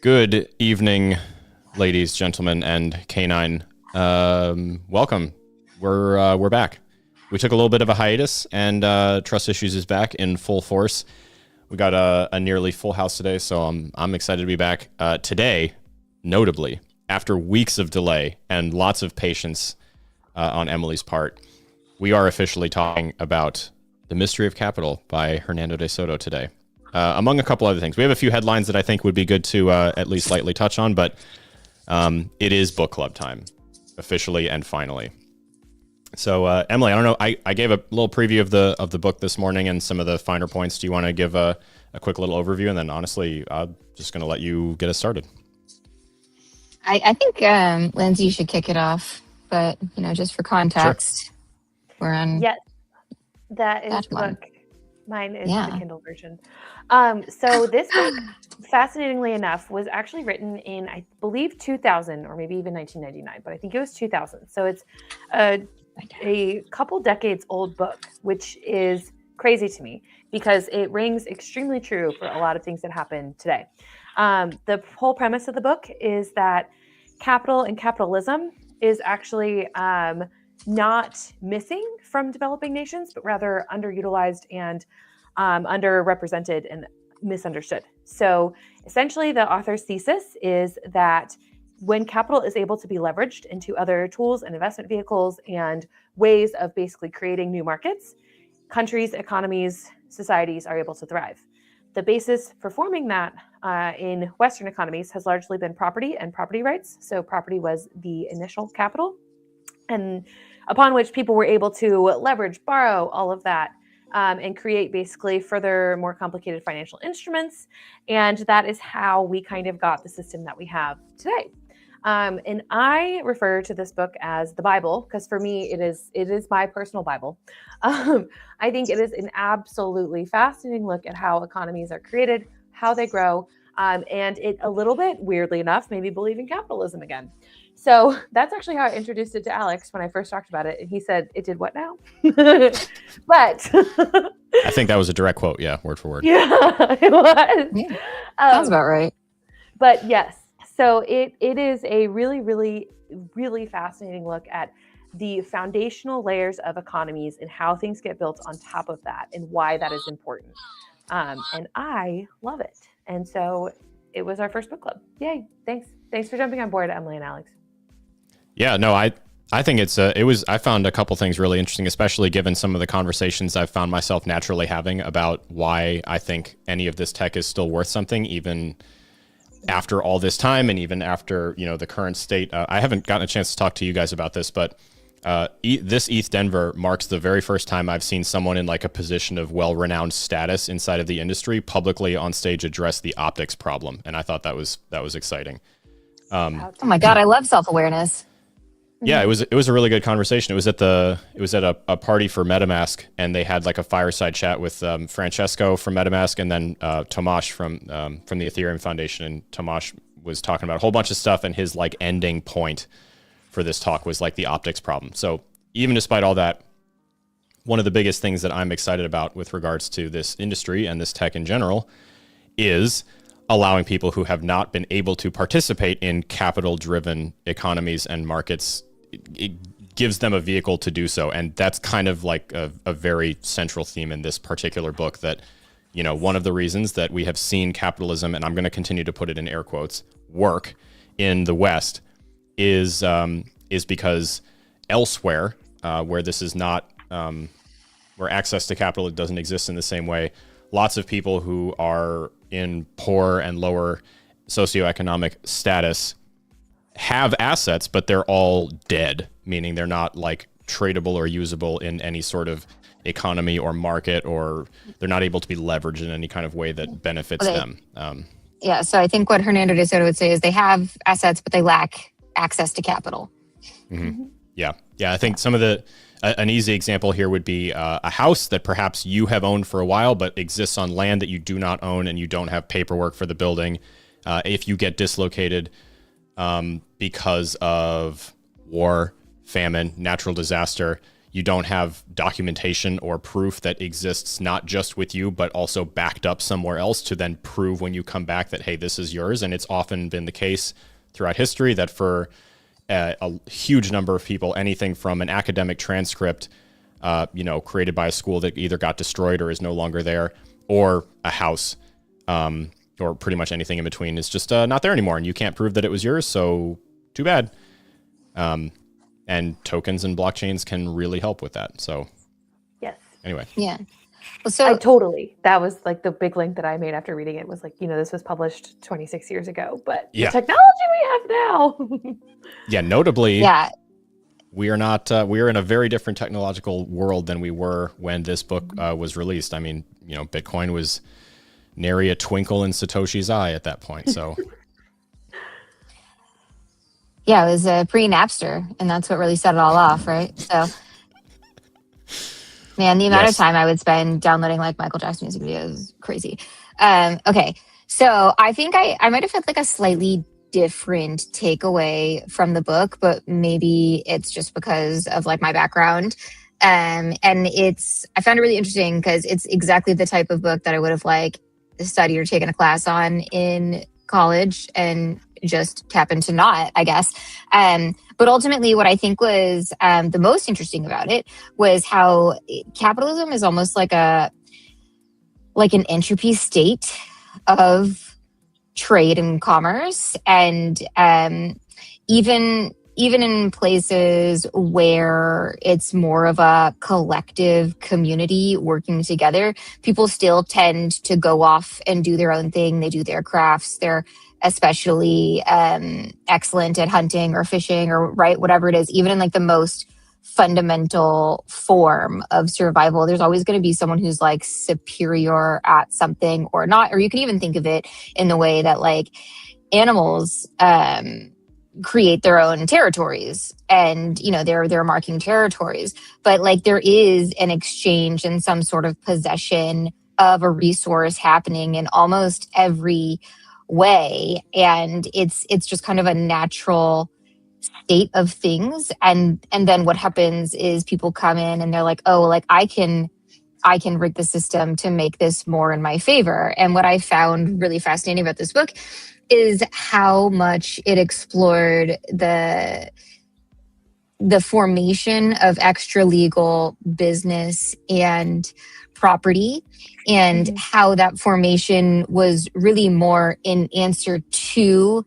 Good evening, ladies, gentlemen, and canine. Welcome. We're back. We took a little bit of a hiatus, and Trust Issues is back in full force. We got a nearly full house today, so I'm excited to be back. Today, notably, after weeks of delay and lots of patience on Emily's part, we are officially talking about The Mystery of Capital by Hernando de Soto today. Among a couple other things. We have a few headlines that I think would be good to at least lightly touch on, but it is book club time, officially and finally. So, Emily, I don't know, I gave a little preview of the book this morning and some of the finer points. Do you want to give a quick little overview? And then, honestly, I'm just going to let you get us started. I think, Lindsay, you should kick it off, but, just for context, Sure. We're on... Yes, that is the book. Mine is the Kindle version. So this book, fascinatingly enough, was actually written in, I believe, 2000 or maybe even 1999, but I think it was 2000. So it's a couple decades old book, which is crazy to me because it rings extremely true for a lot of things that happen today. The whole premise of the book is that capital and capitalism is actually not missing from developing nations, but rather underutilized and underrepresented and misunderstood. So essentially the author's thesis is that when capital is able to be leveraged into other tools and investment vehicles and ways of basically creating new markets, countries, economies, societies are able to thrive. The basis for forming that in Western economies has largely been property and property rights. So property was the initial capital, and upon which people were able to leverage, borrow, all of that, and create basically further, more complicated financial instruments. And that is how we kind of got the system that we have today. And I refer to this book as the Bible, because for me, it is my personal Bible. I think it is an absolutely fascinating look at how economies are created, how they grow, and it a little bit, weirdly enough, maybe believe in capitalism again. So that's actually how I introduced it to Alex when I first talked about it. And he said, "It did what now?" But I think that was a direct quote. Yeah, word for word. Yeah, it was. Yeah, sounds about right. But yes, so it is a really, really, really fascinating look at the foundational layers of economies and how things get built on top of that and why that is important. And I love it. And so it was our first book club. Yay. Thanks for jumping on board, Emily and Alex. Yeah, no, I think I found a couple things really interesting, especially given some of the conversations I've found myself naturally having about why I think any of this tech is still worth something, even after all this time and even after, the current state. I haven't gotten a chance to talk to you guys about this, but this ETH Denver marks the very first time I've seen someone in like a position of well-renowned status inside of the industry publicly on stage address the optics problem. And I thought that was exciting. Oh my God, I love self-awareness. Yeah, it was a really good conversation. It was at a party for MetaMask, and they had like a fireside chat with Francesco from MetaMask, and then Tomasz from the Ethereum Foundation. And Tomasz was talking about a whole bunch of stuff, and his like ending point for this talk was like the optics problem. So even despite all that, one of the biggest things that I'm excited about with regards to this industry and this tech in general is allowing people who have not been able to participate in capital-driven economies and markets. It gives them a vehicle to do so. And that's kind of like a very central theme in this particular book, that, one of the reasons that we have seen capitalism, and I'm going to continue to put it in air quotes, work in the West is because elsewhere, where this is not, where access to capital doesn't exist in the same way, lots of people who are in poor and lower socioeconomic status have assets, but they're all dead, meaning they're not like tradable or usable in any sort of economy or market, or they're not able to be leveraged in any kind of way that benefits them. Yeah, so I think what Hernando de Soto would say is they have assets, but they lack access to capital. Mm-hmm. Yeah. I think some of an easy example here would be a house that perhaps you have owned for a while, but exists on land that you do not own, and you don't have paperwork for the building. If you get dislocated because of war, famine, natural disaster, you don't have documentation or proof that exists not just with you, but also backed up somewhere else to then prove when you come back that, hey, this is yours. And it's often been the case throughout history that for a huge number of people, anything from an academic transcript, created by a school that either got destroyed or is no longer there, or a house, or pretty much anything in between is just not there anymore. And you can't prove that it was yours. So too bad. And tokens and blockchains can really help with that. So yes. Anyway. Yeah. Well, that was like the big link that I made after reading it was like, this was published 26 years ago, but the technology we have now. Yeah. Notably, we are in a very different technological world than we were when this book was released. I mean, Bitcoin was nary a twinkle in Satoshi's eye at that point. So yeah, it was pre-Napster, and that's what really set it all off, right? So, man, the amount of time I would spend downloading like Michael Jackson music videos is crazy. Okay, so I think I might have had like a slightly different takeaway from the book, but maybe it's just because of like my background. And I found it really interesting because it's exactly the type of book that I would have like studied or taken a class on in college and just happened to not, I guess. But ultimately what I think was the most interesting about it was how capitalism is almost like an entropy state of trade and commerce. And even in places where it's more of a collective community working together, people still tend to go off and do their own thing. They do their crafts. They're especially excellent at hunting or fishing or whatever it is. Even in like the most fundamental form of survival, there's always going to be someone who's like superior at something or not. Or you can even think of it in the way that like animals create their own territories and they're marking territories, but like there is an exchange and some sort of possession of a resource happening in almost every way, and it's just kind of a natural state of things. And then what happens is people come in and they're like, oh, like I can rig the system to make this more in my favor. And what I found really fascinating about this book is how much it explored the formation of extralegal business and property, and how that formation was really more in answer to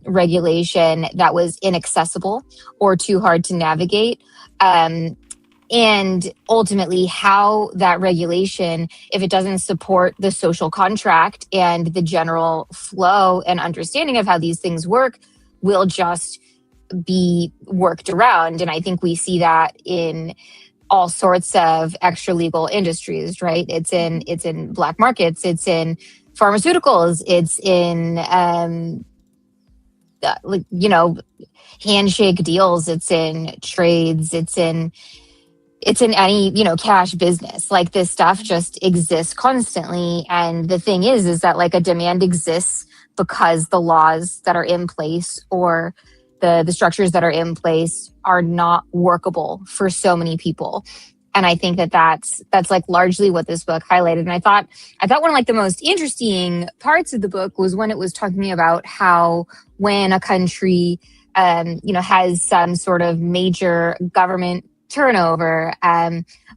regulation that was inaccessible or too hard to navigate. And ultimately how that regulation, if it doesn't support the social contract and the general flow and understanding of how these things work, will just be worked around. And I think we see that in all sorts of extra-legal industries, right? It's in black markets, it's in pharmaceuticals, it's in handshake deals, it's in trades, it's in any, cash business. Like this stuff just exists constantly. And the thing is that like a demand exists because the laws that are in place or the structures that are in place are not workable for so many people. And I think that's like largely what this book highlighted. And I thought one of like the most interesting parts of the book was when it was talking about how when a country, has some sort of major government turnover,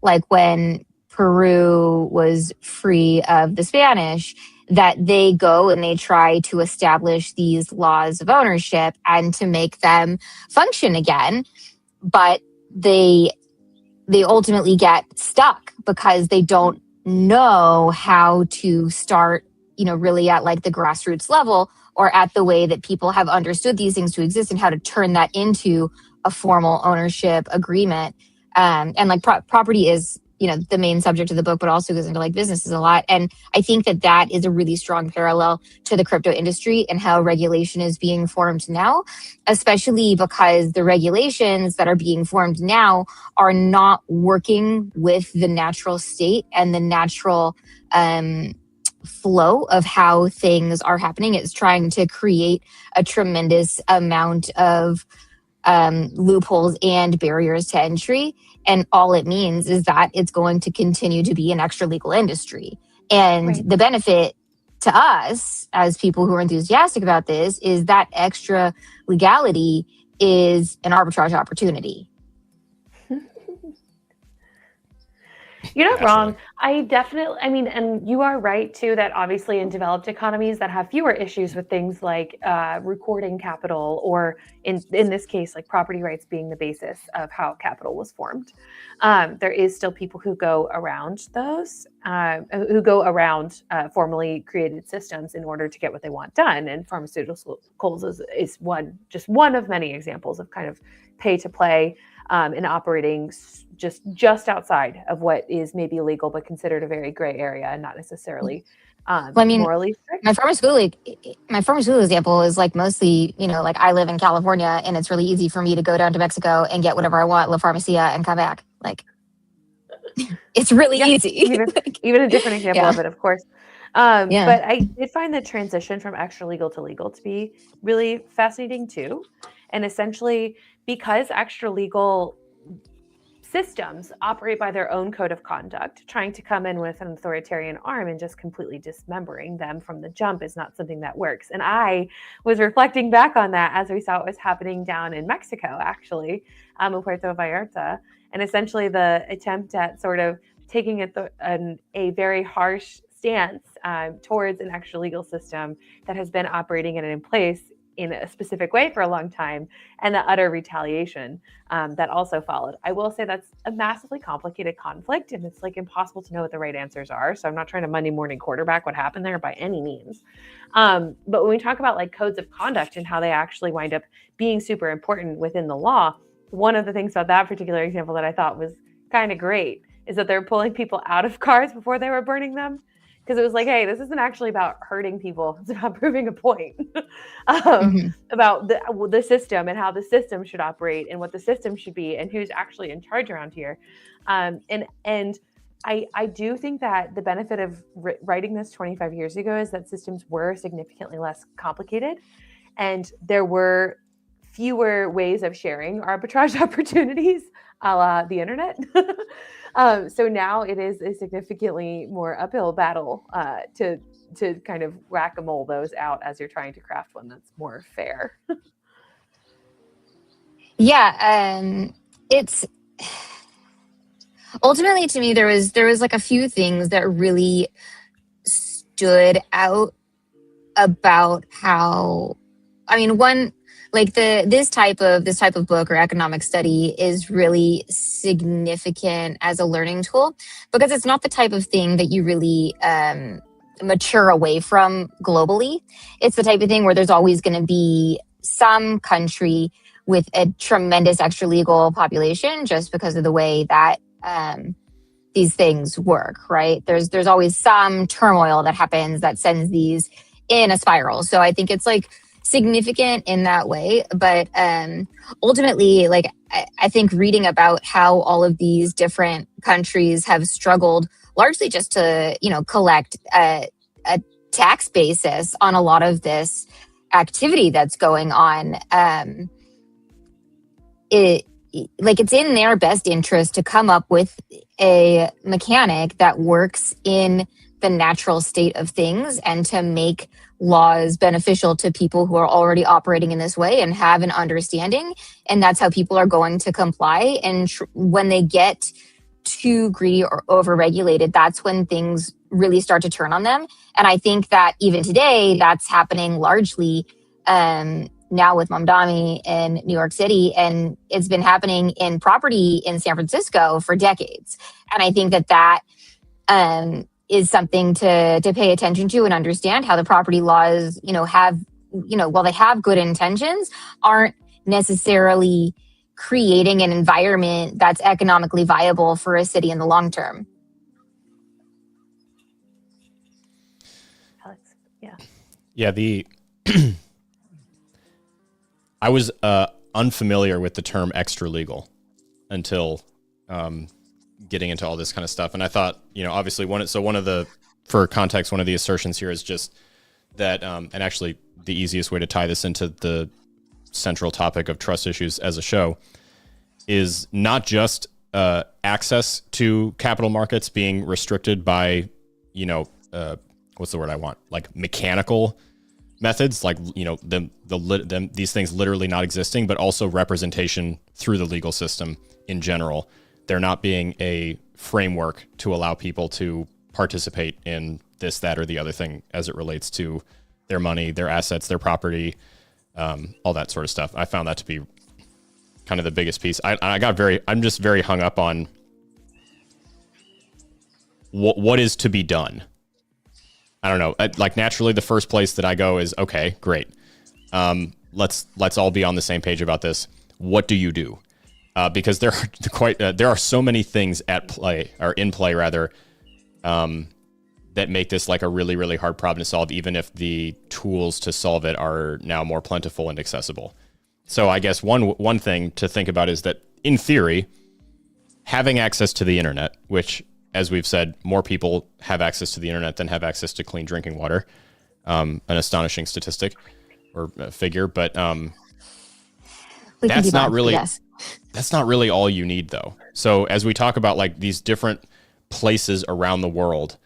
like when Peru was free of the Spanish, that they go and they try to establish these laws of ownership and to make them function again. But they ultimately get stuck because they don't know how to start, really at like the grassroots level or at the way that people have understood these things to exist and how to turn that into a formal ownership agreement. And like property is, the main subject of the book, but also goes into like businesses a lot. And I think that is a really strong parallel to the crypto industry and how regulation is being formed now, especially because the regulations that are being formed now are not working with the natural state and the natural flow of how things are happening. It's trying to create a tremendous amount of loopholes and barriers to entry. And all it means is that it's going to continue to be an extra legal industry. And the benefit to us as people who are enthusiastic about this is that extra legality is an arbitrage opportunity. You're not wrong. I mean, and you are right too, that obviously in developed economies that have fewer issues with things like recording capital, or in this case, like property rights being the basis of how capital was formed. There is still people who go around those, formally created systems in order to get what they want done. And pharmaceuticals is one of many examples of kind of pay to play and operating just outside of what is maybe illegal, but considered a very gray area and not necessarily morally strict. My pharmaceutical example is like mostly, like I live in California and it's really easy for me to go down to Mexico and get whatever I want, La Farmacia, and come back. Like, it's really easy. Even a different example of it, of course. But I did find the transition from extra legal to legal to be really fascinating too. And essentially, because extra legal systems operate by their own code of conduct, trying to come in with an authoritarian arm and just completely dismembering them from the jump is not something that works. And I was reflecting back on that as we saw what was happening down in Mexico, actually, in Puerto Vallarta. And essentially the attempt at sort of taking a very harsh stance towards an extra legal system that has been operating and in place in a specific way for a long time, and the utter retaliation that also followed. I will say that's a massively complicated conflict, and it's like impossible to know what the right answers are. So I'm not trying to Monday morning quarterback what happened there by any means. But when we talk about like codes of conduct and how they actually wind up being super important within the law, one of the things about that particular example that I thought was kind of great is that they're pulling people out of cars before they were burning them. Because it was like, hey, this isn't actually about hurting people. It's about proving a point about the system and how the system should operate and what the system should be and who's actually in charge around here. And I do think that the benefit of writing this 25 years ago is that systems were significantly less complicated, and there were fewer ways of sharing arbitrage opportunities, a la the internet. So now it is a significantly more uphill battle to kind of whack-a-mole those out as you're trying to craft one that's more fair. It's ultimately, to me, there was like a few things that really stood out about how, one, like this type of book or economic study is really significant as a learning tool because it's not the type of thing that you really mature away from globally. It's the type of thing where there's always going to be some country with a tremendous extra legal population just because of the way that these things work, right? There's always some turmoil that happens that sends these in a spiral. So I think it's like significant in that way, but ultimately, like I think reading about how all of these different countries have struggled largely just to collect a tax basis on a lot of this activity that's going on, it's in their best interest to come up with a mechanic that works in the natural state of things and to make laws beneficial to people who are already operating in this way and have an understanding. And that's how people are going to comply. And when they get too greedy or overregulated, that's when things really start to turn on them. And I think that even today, that's happening largely now with Mamdani in New York City. And it's been happening in property in San Francisco for decades. And I think that is something to pay attention to and understand how the property laws, while they have good intentions, aren't necessarily creating an environment that's economically viable for a city in the long term. Alex, yeah. Yeah, I was unfamiliar with the term extra legal until getting into all this kind of stuff. And I thought, obviously for context, one of the assertions here is just that, and actually the easiest way to tie this into the central topic of trust issues as a show, is not just access to capital markets being restricted by, what's the word I want? Like mechanical methods, like, these things literally not existing, but also representation through the legal system in general. There not being a framework to allow people to participate in this, that, or the other thing as it relates to their money, their assets, their property, all that sort of stuff. I found that to be kind of the biggest piece. I'm just very hung up on what is to be done. I don't know. Like naturally, the first place that I go is, okay, great. Let's all be on the same page about this. What do you do? Because there are so many things in play rather, that make this like a really, really hard problem to solve, even if the tools to solve it are now more plentiful and accessible. So I guess one thing to think about is that in theory, having access to the internet, which, as we've said, more people have access to the internet than have access to clean drinking water, an astonishing statistic or figure, but that's not really all you need though. So as we talk about like these different places around the world,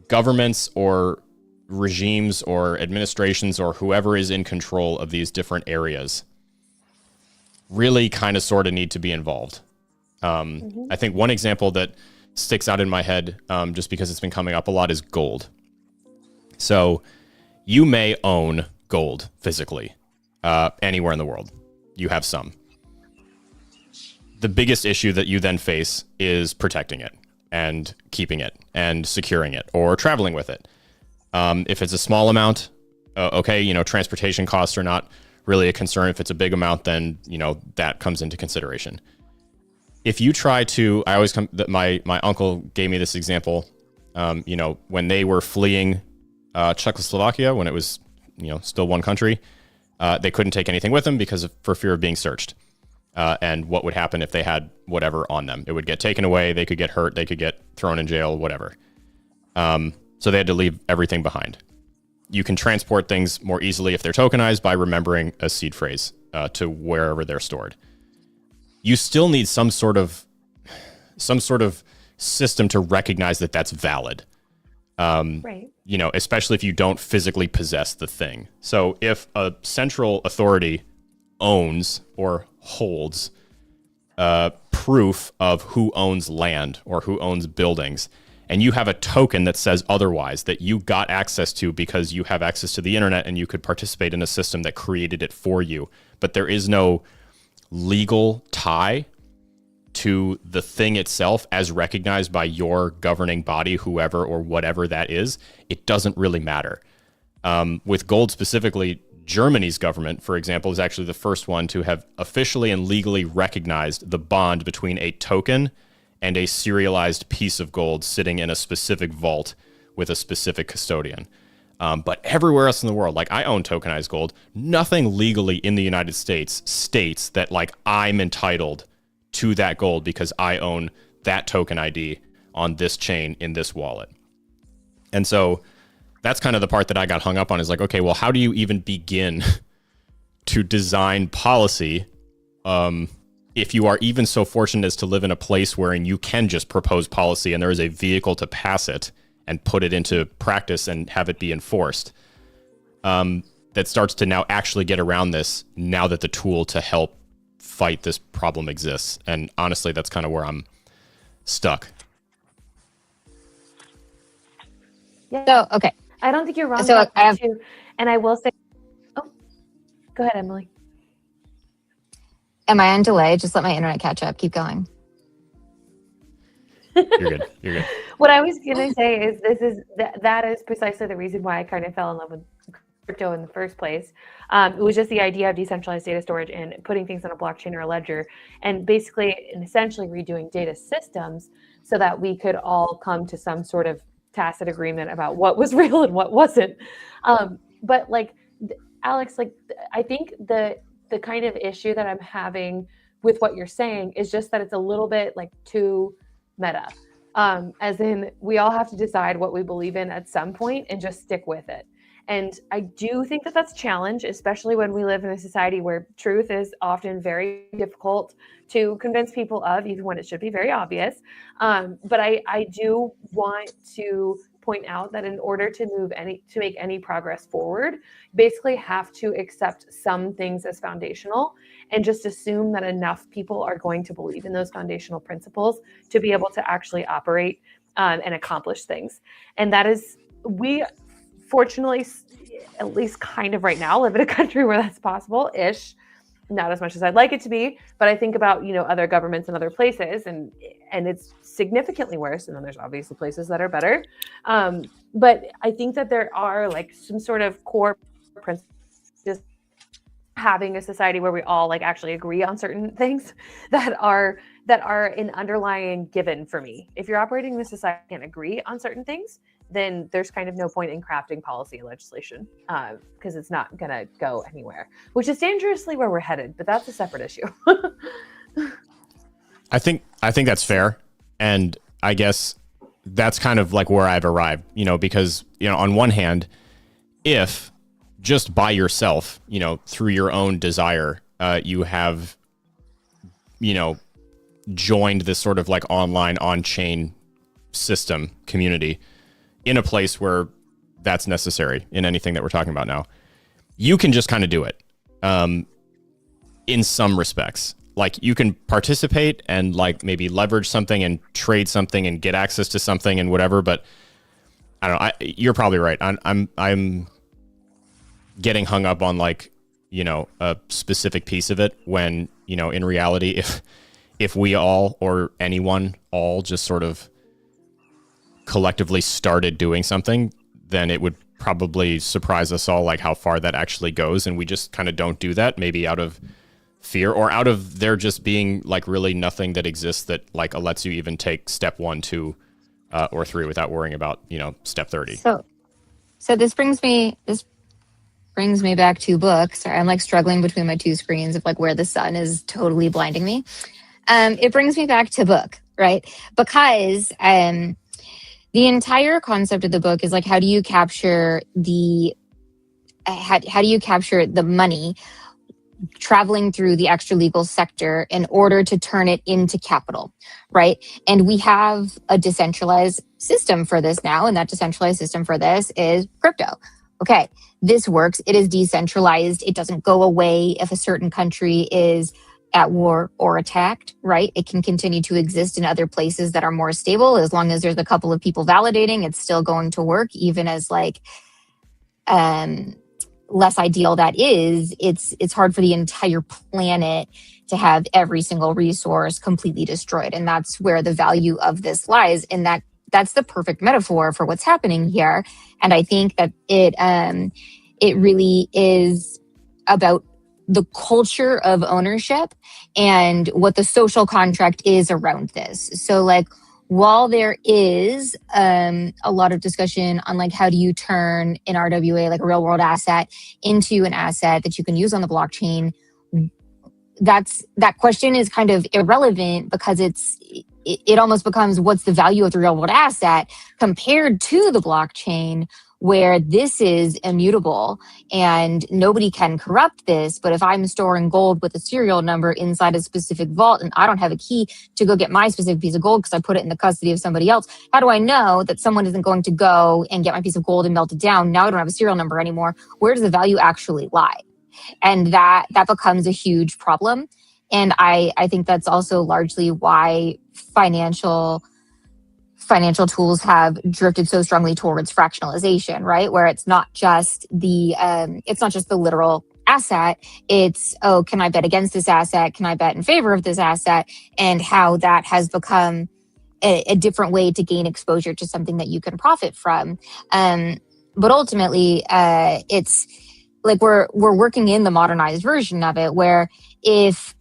governments or regimes or administrations or whoever is in control of these different areas really kind of sort of need to be involved. I think one example that sticks out in my head, just because it's been coming up a lot, is gold. So you may own gold physically anywhere in the world. You have some. The biggest issue that you then face is protecting it and keeping it and securing it or traveling with it. If it's a small amount, okay, transportation costs are not really a concern. If it's a big amount, then, that comes into consideration. If you try to, my uncle gave me this example, when they were fleeing Czechoslovakia, when it was, still one country, they couldn't take anything with them for fear of being searched. And what would happen if they had whatever on them? It would get taken away. They could get hurt. They could get thrown in jail, whatever. So they had to leave everything behind. You can transport things more easily if they're tokenized by remembering a seed phrase to wherever they're stored. You still need some sort of system to recognize that that's valid. Right. Especially if you don't physically possess the thing. So if a central authority owns or holds proof of who owns land or who owns buildings, and you have a token that says otherwise, that you got access to because you have access to the internet and you could participate in a system that created it for you, but there is no legal tie to the thing itself as recognized by your governing body, whoever or whatever that is, it doesn't really matter. With gold specifically, Germany's government, for example, is actually the first one to have officially and legally recognized the bond between a token and a serialized piece of gold sitting in a specific vault with a specific custodian. But everywhere else in the world, like I own tokenized gold, nothing legally in the United States states that like I'm entitled to that gold because I own that token ID on this chain in this wallet. And so that's kind of the part that I got hung up on, is like, okay, well, how do you even begin to design policy if you are even so fortunate as to live in a place wherein you can just propose policy and there is a vehicle to pass it and put it into practice and have it be enforced, that starts to now actually get around this now that the tool to help fight this problem exists. And honestly, that's kind of where I'm stuck. Yeah. So, okay. I don't think you're wrong. So I have, too. And I will say, go ahead, Emily. Am I on delay? Just let my internet catch up. Keep going. You're good. What I was going to say is that is precisely the reason why I kind of fell in love with crypto in the first place. It was just the idea of decentralized data storage and putting things on a blockchain or a ledger, and basically and essentially redoing data systems so that we could all come to some sort of tacit agreement about what was real and what wasn't. But like Alex, like I think the kind of issue that I'm having with what you're saying is just that it's a little bit like too meta. As in, we all have to decide what we believe in at some point and just stick with it. And I do think that that's a challenge, especially when we live in a society where truth is often very difficult to convince people of, even when it should be very obvious. But I do want to point out that in order to make any progress forward, you basically have to accept some things as foundational and just assume that enough people are going to believe in those foundational principles to be able to actually operate and accomplish things. And that is, we fortunately, at least kind of right now, live in a country where that's possible-ish. Not as much as I'd like it to be, but I think about, other governments in other places, and it's significantly worse. And then there's obviously places that are better. But I think that there are like some sort of core principles, just having a society where we all like actually agree on certain things that are an underlying given for me. If you're operating in a society and can't agree on certain things, then there's kind of no point in crafting policy and legislation because it's not going to go anywhere, which is dangerously where we're headed. But that's a separate issue. I think that's fair. And I guess that's kind of like where I've arrived, because, on one hand, if just by yourself, through your own desire, you have, joined this sort of like online on-chain system community in a place where that's necessary in anything that we're talking about now, you can just kind of do it. In some respects, like you can participate and like maybe leverage something and trade something and get access to something and whatever. But I don't know. You're probably right. I'm getting hung up on like, a specific piece of it when, in reality, if we all or anyone all just sort of collectively started doing something, then it would probably surprise us all like how far that actually goes. And we just kind of don't do that, maybe out of fear or out of there just being like really nothing that exists that like lets you even take step 1, 2, or 3 without worrying about, step 30. So this brings me back to books. Sorry, I'm like struggling between my two screens of like where the sun is totally blinding me. It brings me back to book, right? Because the entire concept of the book is like, how do you capture the money traveling through the extralegal sector in order to turn it into capital, right? And we have a decentralized system for this now, and that decentralized system for this is crypto. Okay, this works. It is decentralized. It doesn't go away if a certain country is at war or attacked, right? It can continue to exist in other places that are more stable. As long as there's a couple of people validating, it's still going to work, even as like less ideal that is. It's hard for the entire planet to have every single resource completely destroyed. And that's where the value of this lies, in that's the perfect metaphor for what's happening here. And I think that it really is about the culture of ownership and what the social contract is around this. So like, while there is a lot of discussion on like how do you turn an RWA, like a real world asset, into an asset that you can use on the blockchain, that question is kind of irrelevant because it almost becomes what's the value of the real world asset compared to the blockchain, where this is immutable and nobody can corrupt this. But if I'm storing gold with a serial number inside a specific vault and I don't have a key to go get my specific piece of gold because I put it in the custody of somebody else, how do I know that someone isn't going to go and get my piece of gold and melt it down? Now I don't have a serial number anymore. Where does the value actually lie? And that becomes a huge problem. And I think that's also largely why financial tools have drifted so strongly towards fractionalization, right? Where it's not just the literal asset. It's, oh, can I bet against this asset? Can I bet in favor of this asset? And how that has become a different way to gain exposure to something that you can profit from. But ultimately, it's like we're working in the modernized version of it, where if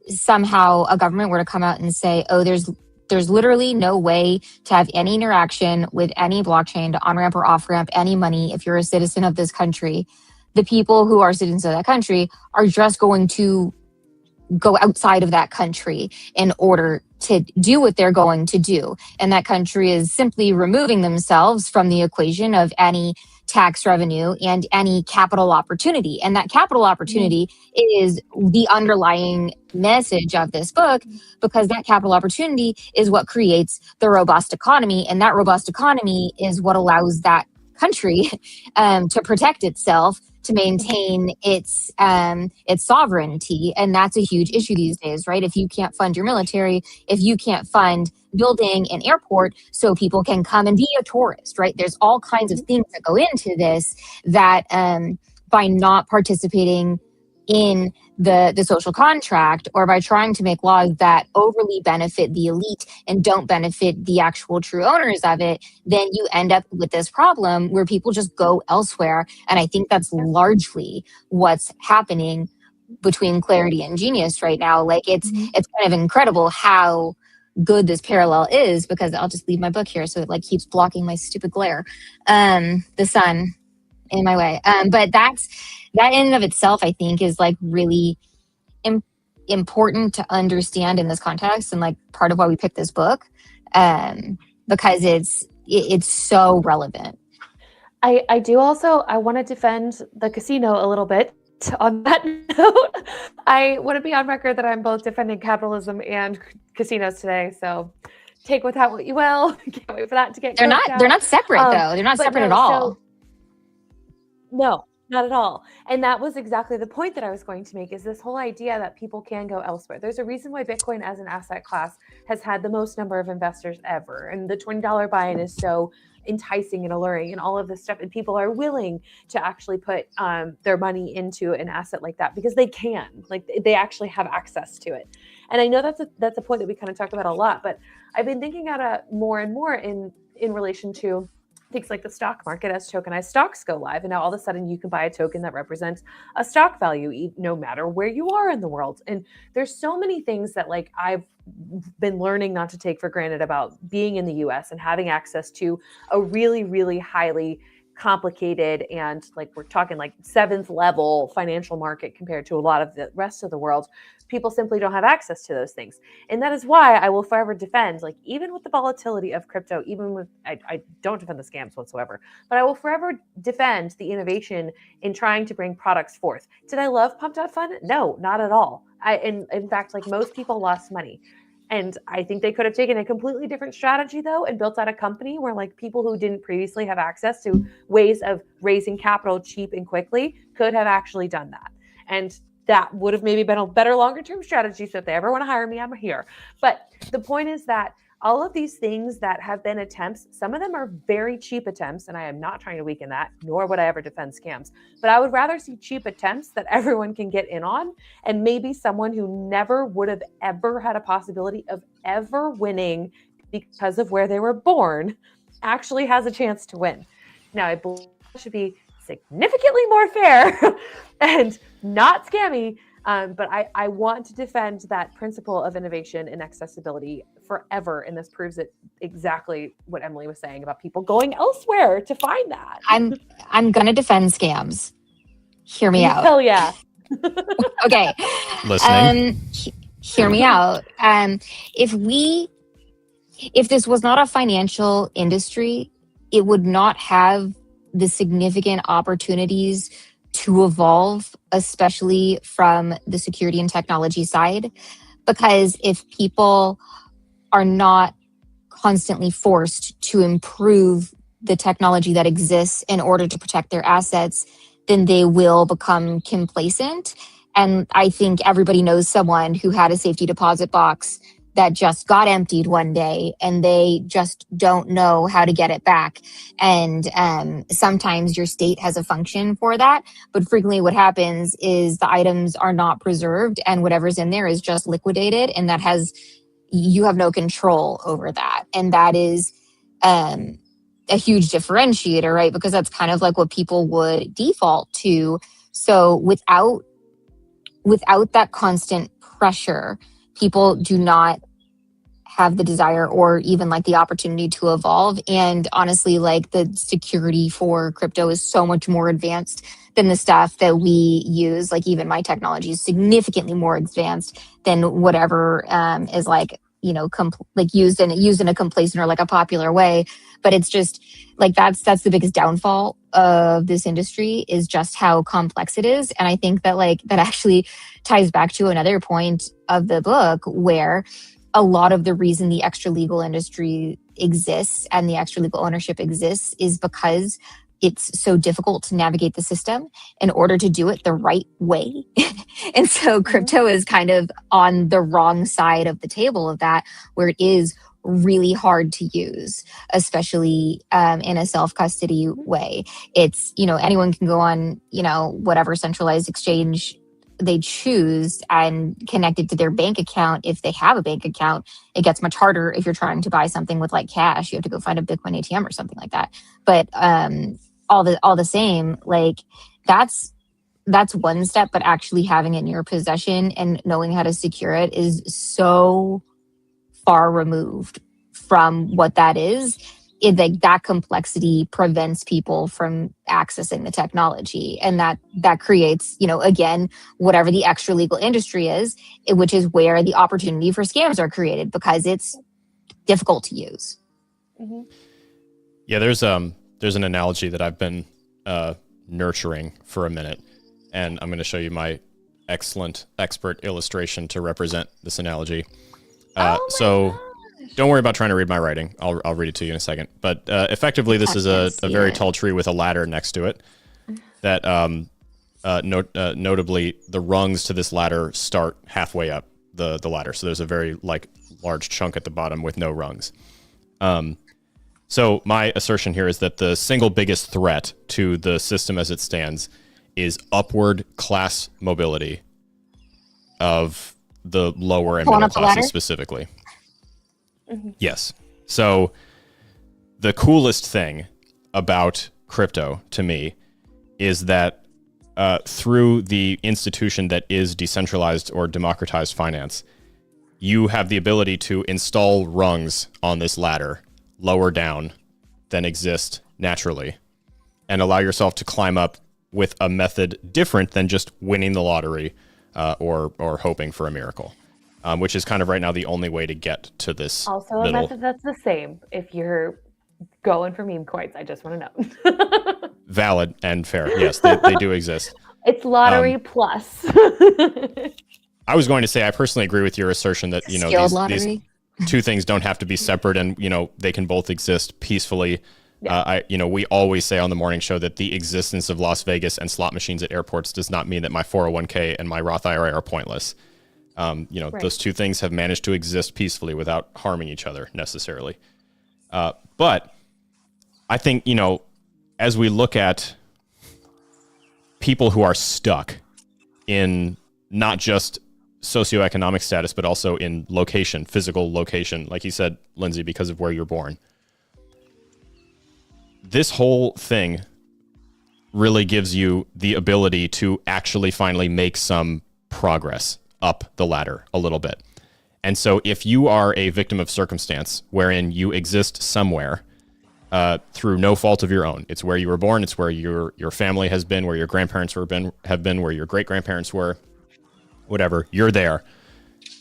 somehow a government were to come out and say, oh, there's literally no way to have any interaction with any blockchain to on-ramp or off-ramp any money if you're a citizen of this country, the people who are citizens of that country are just going to go outside of that country in order to do what they're going to do. And that country is simply removing themselves from the equation of any tax revenue and any capital opportunity. And that capital opportunity is the underlying message of this book, because that capital opportunity is what creates the robust economy. And that robust economy is what allows that country to protect itself, to maintain its sovereignty. And that's a huge issue these days, right? If you can't fund your military, if you can't fund building an airport so people can come and be a tourist, right? There's all kinds of things that go into this that by not participating in the social contract, or by trying to make laws that overly benefit the elite and don't benefit the actual true owners of it, then you end up with this problem where people just go elsewhere. And I think that's largely what's happening between Clarity and Genius right now. Like it's kind of incredible how good this parallel is, because I'll just leave my book here so it like keeps blocking my stupid glare, the sun in my way. But that in and of itself, I think, is like really important to understand in this context, and like part of why we picked this book, because it's so relevant. I do also, I want to defend the casino a little bit. On that note, I want to be on record that I'm both defending capitalism and casinos today. So take with that what you will. Can't wait for that to get. They're not separate though. They're not separate at all. No, not at all. And that was exactly the point that I was going to make, is this whole idea that people can go elsewhere. There's a reason why Bitcoin as an asset class has had the most number of investors ever. And the $20 buy-in is so enticing and alluring and all of this stuff. And people are willing to actually put their money into an asset like that because they can, like they actually have access to it. And I know that's a point that we kind of talk about a lot, but I've been thinking about it more and more in relation to things like the stock market. As tokenized stocks go live, and now all of a sudden you can buy a token that represents a stock value no matter where you are in the world. And there's so many things that like I've been learning not to take for granted about being in the US and having access to a really, really highly complicated and like we're talking like 7th level financial market compared to a lot of the rest of the world. People simply don't have access to those things. And that is why I will forever defend, like even with the volatility of crypto, even with, I don't defend the scams whatsoever, but I will forever defend the innovation in trying to bring products forth. Did I love Pump.Fun? No, not at all. In fact, like most people lost money. And I think they could have taken a completely different strategy though, and built out a company where like people who didn't previously have access to ways of raising capital cheap and quickly could have actually done that. And that would have maybe been a better longer term strategy. So if they ever want to hire me, I'm here. But the point is that all of these things that have been attempts, some of them are very cheap attempts, and I am not trying to weaken that, nor would I ever defend scams. But I would rather see cheap attempts that everyone can get in on, and maybe someone who never would have ever had a possibility of ever winning because of where they were born actually has a chance to win. Now, I believe it should be significantly more fair and not scammy. But I want to defend that principle of innovation and accessibility forever. And this proves it exactly what Emily was saying about people going elsewhere to find that. I'm going to defend scams. Hear me out. Hell yeah. Okay. Listening. Hear me out. If this was not a financial industry, it would not have the significant opportunities to evolve, especially from the security and technology side. Because if people are not constantly forced to improve the technology that exists in order to protect their assets, then they will become complacent. And I think everybody knows someone who had a safety deposit box that just got emptied one day and they just don't know how to get it back. And sometimes your state has a function for that, but frequently what happens is the items are not preserved and whatever's in there is just liquidated, and you have no control over that. And that is a huge differentiator, right? Because that's kind of like what people would default to. So without that constant pressure, people do not have the desire or even like the opportunity to evolve. And honestly, like the security for crypto is so much more advanced than the stuff that we use. Like even my technology is significantly more advanced than whatever is like, you know, used in a complacent or like a popular way. But it's just like that's the biggest downfall of this industry is just how complex it is. And I think that like that actually ties back to another point of the book, where a lot of the reason the extra legal industry exists and the extra legal ownership exists is because it's so difficult to navigate the system in order to do it the right way. And so crypto is kind of on the wrong side of the table of that, where it is really hard to use, especially in a self-custody way. It's, anyone can go on, whatever centralized exchange they choose and connect it to their bank account. If they have a bank account, it gets much harder if you're trying to buy something with like cash. You have to go find a Bitcoin ATM or something like that. But all the same, like that's one step, but actually having it in your possession and knowing how to secure it is so far removed from what that is. Like that complexity prevents people from accessing the technology, and that creates, again, whatever the extra legal industry is, which is where the opportunity for scams are created because it's difficult to use. Yeah, there's an analogy that I've been nurturing for a minute, and I'm going to show you my excellent expert illustration to represent this analogy. So don't worry about trying to read my writing. I'll read it to you in a second. But effectively, this is a very tall tree with a ladder next to it. That notably, the rungs to this ladder start halfway up the ladder. So there's a very large chunk at the bottom with no rungs. So my assertion here is that the single biggest threat to the system as it stands is upward class mobility of the lower and middle classes specifically. Yes. So the coolest thing about crypto to me is that through the institution that is decentralized or democratized finance, you have the ability to install rungs on this ladder lower down than exist naturally and allow yourself to climb up with a method different than just winning the lottery or hoping for a miracle. Which is kind of right now the only way to get to this. Also a method that's the same if you're going for meme coins. I just want to know. Valid and fair. Yes, they do exist. It's lottery plus. I was going to say I personally agree with your assertion that these two things don't have to be separate, and they can both exist peacefully. Yeah. We always say on the morning show that the existence of Las Vegas and slot machines at airports does not mean that my 401k and my Roth IRA are pointless. Right. Those two things have managed to exist peacefully without harming each other necessarily. But I think, as we look at people who are stuck in not just socioeconomic status, but also in location, physical location, like you said, Lindsay, because of where you're born, this whole thing really gives you the ability to actually finally make some progress up the ladder a little bit. And so if you are a victim of circumstance wherein you exist somewhere through no fault of your own, it's where you were born, it's where your family has been, where your grandparents have been, where your great-grandparents were, whatever, you're there.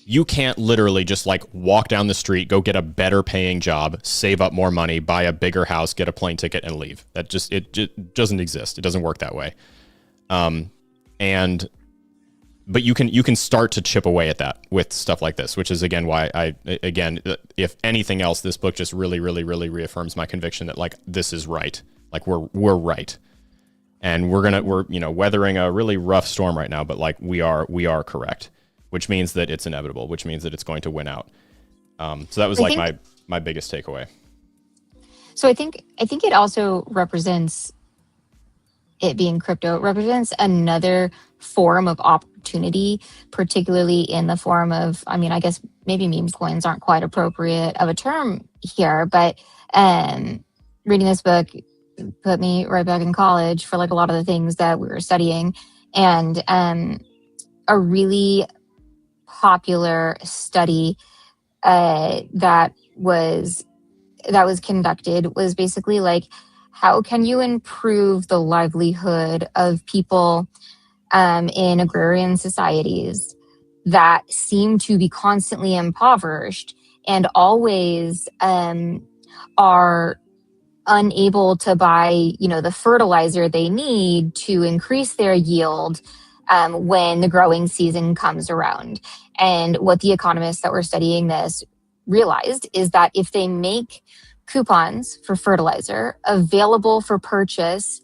You can't literally just walk down the street, go get a better paying job, save up more money, buy a bigger house, get a plane ticket and leave. It just doesn't exist. It doesn't work that way. But you can start to chip away at that with stuff like this, which is again why if anything else, this book just really, really, really reaffirms my conviction that this is right. We're right, and we're weathering a really rough storm right now, but we are correct, which means that it's inevitable, which means that it's going to win out. So that was my biggest takeaway. So I think it also represents, it being crypto, represents another form of opportunity, particularly in the form of, I guess maybe meme coins aren't quite appropriate of a term here, but reading this book put me right back in college for a lot of the things that we were studying. And a really popular study that was conducted was basically how can you improve the livelihood of people in agrarian societies that seem to be constantly impoverished and always are unable to buy, the fertilizer they need to increase their yield when the growing season comes around. And what the economists that were studying this realized is that if they make coupons for fertilizer available for purchase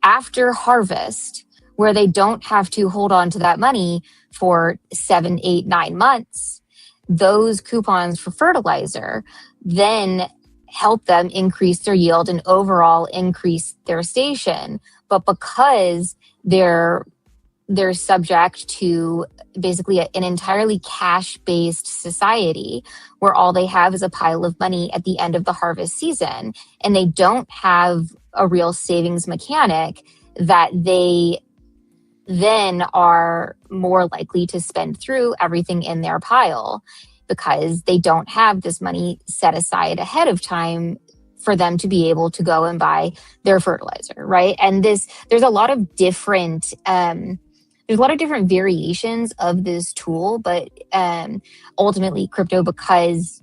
after harvest, where they don't have to hold on to that money for 7, 8, 9 months, those coupons for fertilizer then help them increase their yield and overall increase their station. But because they're subject to basically an entirely cash-based society where all they have is a pile of money at the end of the harvest season, and they don't have a real savings mechanic, that they then are more likely to spend through everything in their pile because they don't have this money set aside ahead of time for them to be able to go and buy their fertilizer, right? And there's a lot of different variations of this tool, but ultimately crypto, because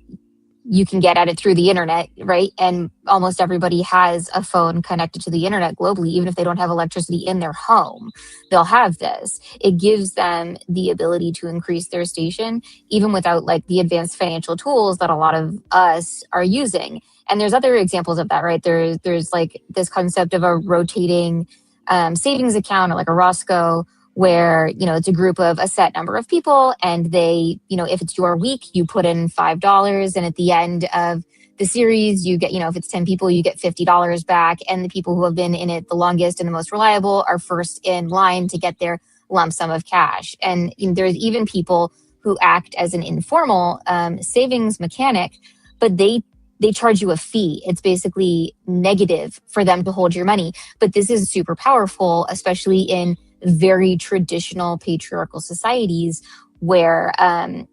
you can get at it through the internet, right? And almost everybody has a phone connected to the internet globally, even if they don't have electricity in their home, they'll have this. It gives them the ability to increase their station, even without like the advanced financial tools that a lot of us are using. And there's other examples of that, right? There's like this concept of a rotating savings account, or like a Roscoe, where, it's a group of a set number of people, and they, if it's your week, you put in $5, and at the end of the series, you get, if it's 10 people, you get $50 back, and the people who have been in it the longest and the most reliable are first in line to get their lump sum of cash. And there's even people who act as an informal savings mechanic, but they charge you a fee. It's basically negative for them to hold your money. But this is super powerful, especially in very traditional patriarchal societies where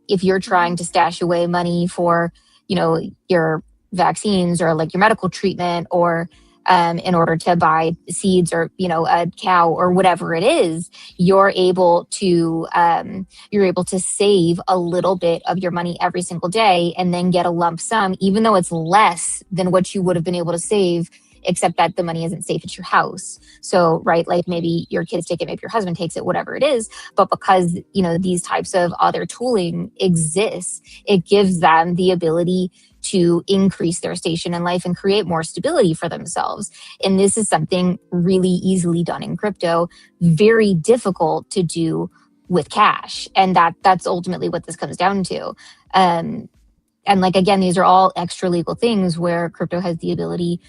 if you're trying to stash away money for, your vaccines or like your medical treatment, or in order to buy seeds or, a cow or whatever it is, you're able to save a little bit of your money every single day and then get a lump sum, even though it's less than what you would have been able to save, except that the money isn't safe at your house. So, right, like maybe your kids take it, maybe your husband takes it, whatever it is. But because, these types of other tooling exists, it gives them the ability to increase their station in life and create more stability for themselves. And this is something really easily done in crypto, very difficult to do with cash. And that's ultimately what this comes down to. And like, again, these are all extra legal things where crypto has the ability,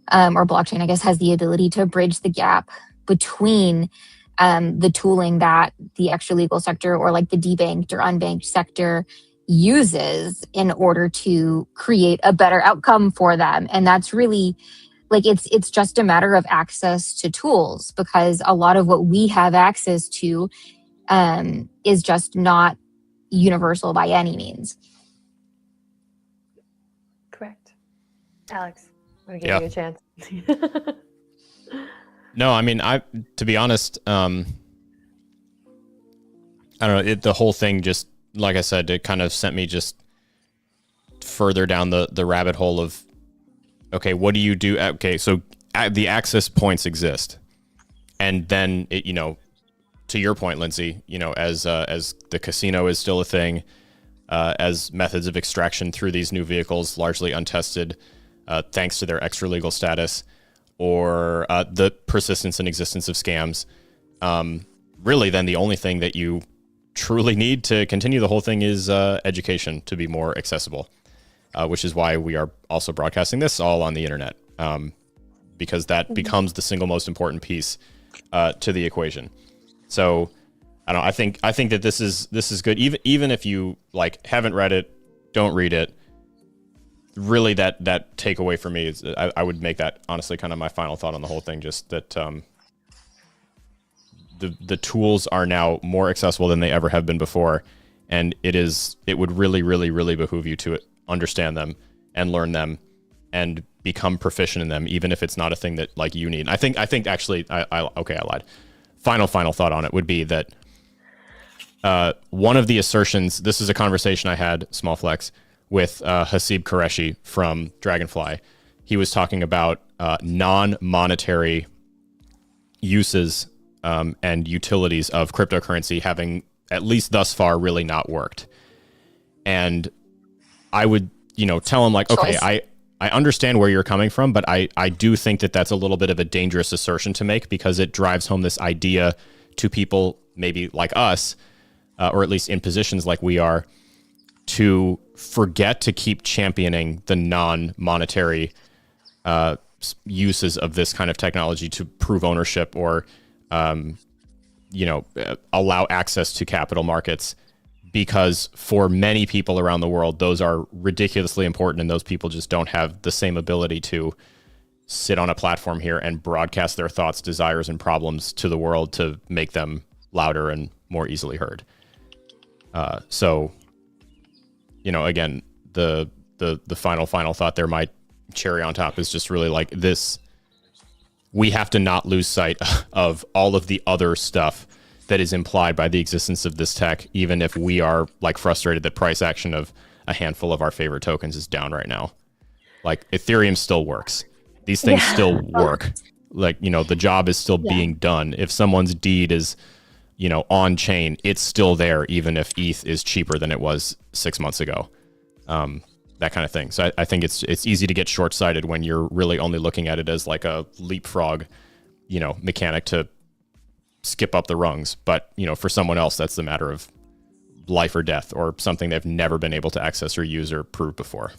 or blockchain, I guess, has the ability to bridge the gap between the tooling that the extra legal sector or like the debanked or unbanked sector uses in order to create a better outcome for them. And that's really like, it's just a matter of access to tools, because a lot of what we have access to is just not universal by any means. Correct. Alex, I'm going to give you a chance. No, I mean, to be honest, I don't know, the whole thing just, like I said, it kind of sent me just further down the rabbit hole of, okay, what do you do? Okay, so the access points exist. And then, to your point, Lindsay, as the casino is still a thing, as methods of extraction through these new vehicles largely untested, thanks to their extra legal status, or the persistence and existence of scams, really then the only thing that you truly need to continue the whole thing is education to be more accessible, which is why we are also broadcasting this all on the internet, because that becomes the single most important piece to the equation. So I think that this is good, even if you like haven't read it, don't read it. Really, that takeaway for me is I would make that honestly kind of my final thought on the whole thing. Just that the tools are now more accessible than they ever have been before, and it would really, really, really behoove you to understand them and learn them and become proficient in them, even if it's not a thing that like you need. I think actually I lied. Final thought on it would be that one of the assertions. This is a conversation I had, small flex, with Hasib Qureshi from Dragonfly. he was talking about non-monetary uses and utilities of cryptocurrency having, at least thus far, really not worked. And I would, tell him like, okay, I understand where you're coming from, but I do think that that's a little bit of a dangerous assertion to make, because it drives home this idea to people maybe like us, or at least in positions like we are, to forget to keep championing the non-monetary uses of this kind of technology to prove ownership or, allow access to capital markets, because for many people around the world, those are ridiculously important, and those people just don't have the same ability to sit on a platform here and broadcast their thoughts, desires, and problems to the world to make them louder and more easily heard. So, again, the final thought there, my cherry on top, is just really like this. We have to not lose sight of all of the other stuff that is implied by the existence of this tech, even if we are like frustrated that price action of a handful of our favorite tokens is down right now. Like Ethereum still works. These things still work. Like, the job is still being done. If someone's deed is, on chain, it's still there, even if ETH is cheaper than it was 6 months ago. That kind of thing. So I think it's easy to get short-sighted when you're really only looking at it as like a leapfrog, mechanic to skip up the rungs. But, for someone else, that's the matter of life or death, or something they've never been able to access or use or prove before.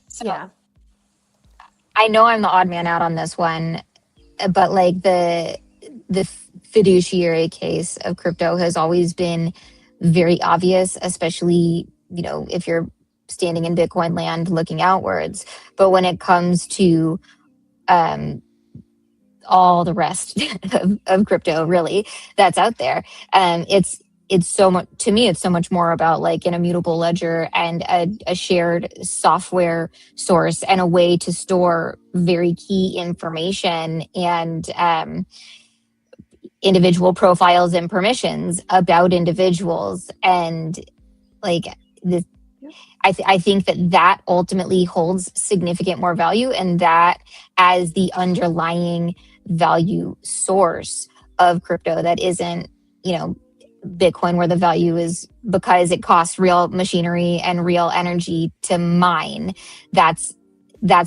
So, I know I'm the odd man out on this one, but like the fiduciary case of crypto has always been very obvious, especially, if you're standing in Bitcoin land looking outwards. But when it comes to all the rest of crypto, really, that's out there, it's so much, to me, it's so much more about like an immutable ledger and a shared software source and a way to store very key information and individual profiles and permissions about individuals. And like this, I think that ultimately holds significant more value, and that as the underlying value source of crypto, that isn't, Bitcoin, where the value is because it costs real machinery and real energy to mine. That's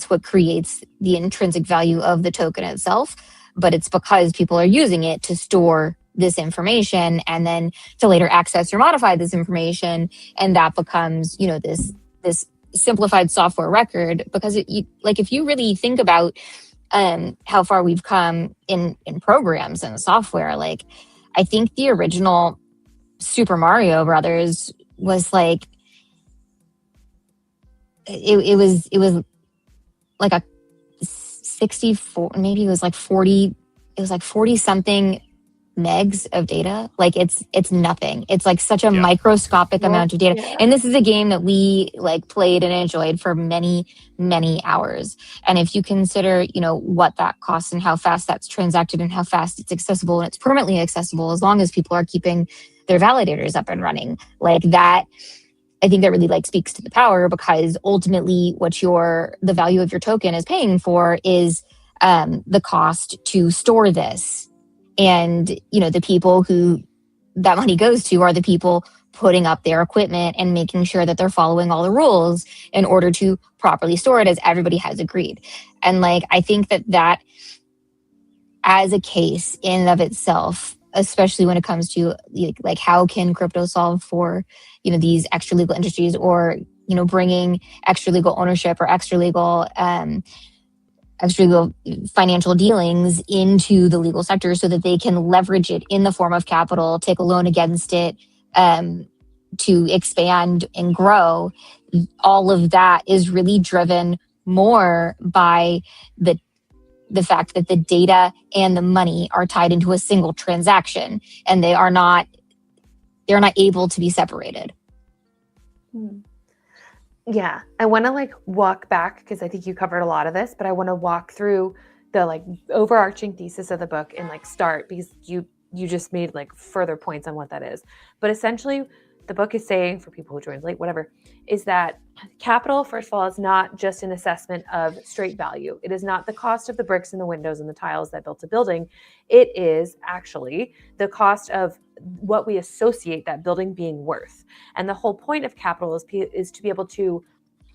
what creates the intrinsic value of the token itself. But it's because people are using it to store this information and then to later access or modify this information, and that becomes, this simplified software record. Because if you really think about how far we've come in programs and software, like I think the original Super Mario Brothers was like it was like a 64, maybe it was like 40, it was like 40 something megs of data. Like it's nothing. It's like such a microscopic amount of data. And this is a game that we like played and enjoyed for many, many hours. And if you consider, what that costs and how fast that's transacted and how fast it's accessible, and it's permanently accessible as long as people are keeping their validators up and running, like that, I think that really like speaks to the power, because ultimately what the value of your token is paying for is the cost to store this. And, the people who that money goes to are the people putting up their equipment and making sure that they're following all the rules in order to properly store it, as everybody has agreed. And like, I think that as a case in and of itself, especially when it comes to like how can crypto solve for, these extra legal industries, or, bringing extra legal ownership or extra legal financial dealings into the legal sector so that they can leverage it in the form of capital, take a loan against it to expand and grow. All of that is really driven more by the fact that the data and the money are tied into a single transaction, and they're not able to be separated. Yeah, I want to walk back, because I think you covered a lot of this, but I want to walk through the overarching thesis of the book and start, because you just made further points on what that is. But essentially, the book is saying, for people who joined late, whatever, is that capital, first of all, is not just an assessment of straight value. It is not the cost of the bricks and the windows and the tiles that built a building. It is actually the cost of what we associate that building being worth. And the whole point of capital is to be able to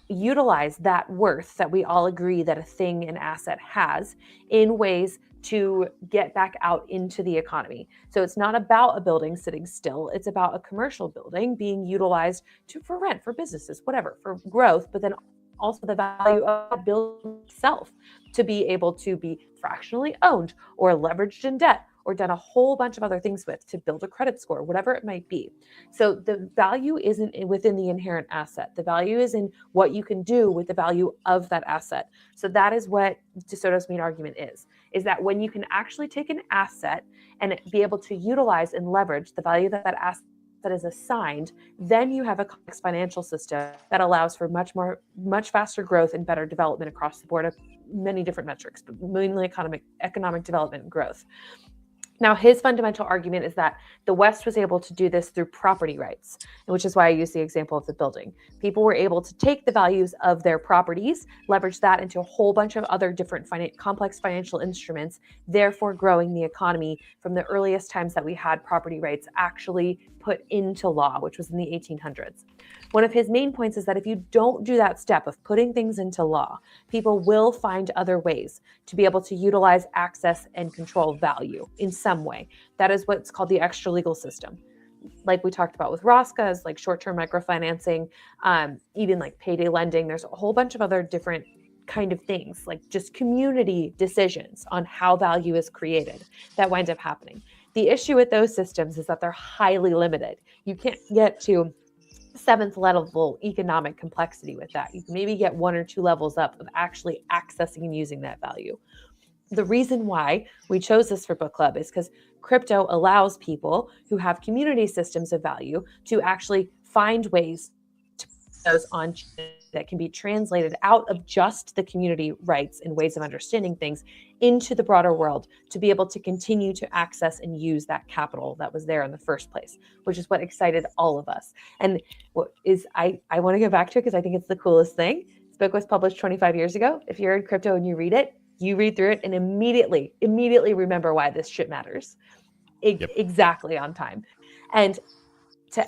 utilize that worth that we all agree that a thing, an asset has, in ways to get back out into the economy. So it's not about a building sitting still. It's about a commercial building being utilized for rent, for businesses, whatever, for growth, but then also the value of the building itself to be able to be fractionally owned or leveraged in debt or done a whole bunch of other things with to build a credit score, whatever it might be. So the value isn't within the inherent asset. The value is in what you can do with the value of that asset. So that is what De Soto's main argument is that when you can actually take an asset and be able to utilize and leverage the value that that asset that is assigned, then you have a complex financial system that allows for much faster growth and better development across the board of many different metrics, but mainly economic development and growth. Now, his fundamental argument is that the West was able to do this through property rights, which is why I use the example of the building. People were able to take the values of their properties, leverage that into a whole bunch of other different complex financial instruments, therefore growing the economy from the earliest times that we had property rights actually put into law, which was in the 1800s. One of his main points is that if you don't do that step of putting things into law, people will find other ways to be able to utilize, access, and control value in some way. That is what's called the extralegal system. Like we talked about with ROSCAs, like short-term microfinancing, even like payday lending. There's a whole bunch of other different kind of things, like just community decisions on how value is created that wind up happening. The issue with those systems is that they're highly limited. You can't get to seventh level economic complexity with that. You can maybe get 1 or 2 levels up of actually accessing and using that value. The reason why we chose this for book club is because crypto allows people who have community systems of value to actually find ways to put those on that can be translated out of just the community rights and ways of understanding things into the broader world to be able to continue to access and use that capital that was there in the first place, which is what excited all of us. And what is, I want to go back to it because I think it's the coolest thing. This book was published 25 years ago. If you're in crypto and you read through it and immediately remember why this shit matters. Exactly on time. And to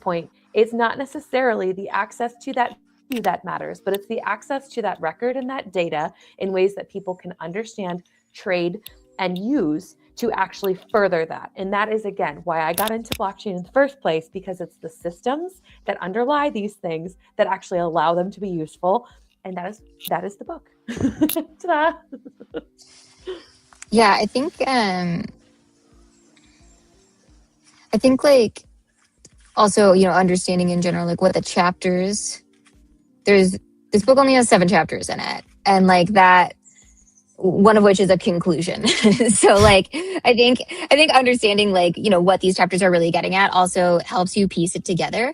point, it's not necessarily the access to that matters, but it's the access to that record and that data in ways that people can understand, trade, and use to actually further that. And that is, again, why I got into blockchain in the first place, because it's the systems that underlie these things that actually allow them to be useful. And that is the book. Ta-da! Yeah, I think like also, understanding in general, like what the chapters, this book only has 7 chapters in it. And like that, one of which is a conclusion. So like, I think understanding like, what these chapters are really getting at also helps you piece it together.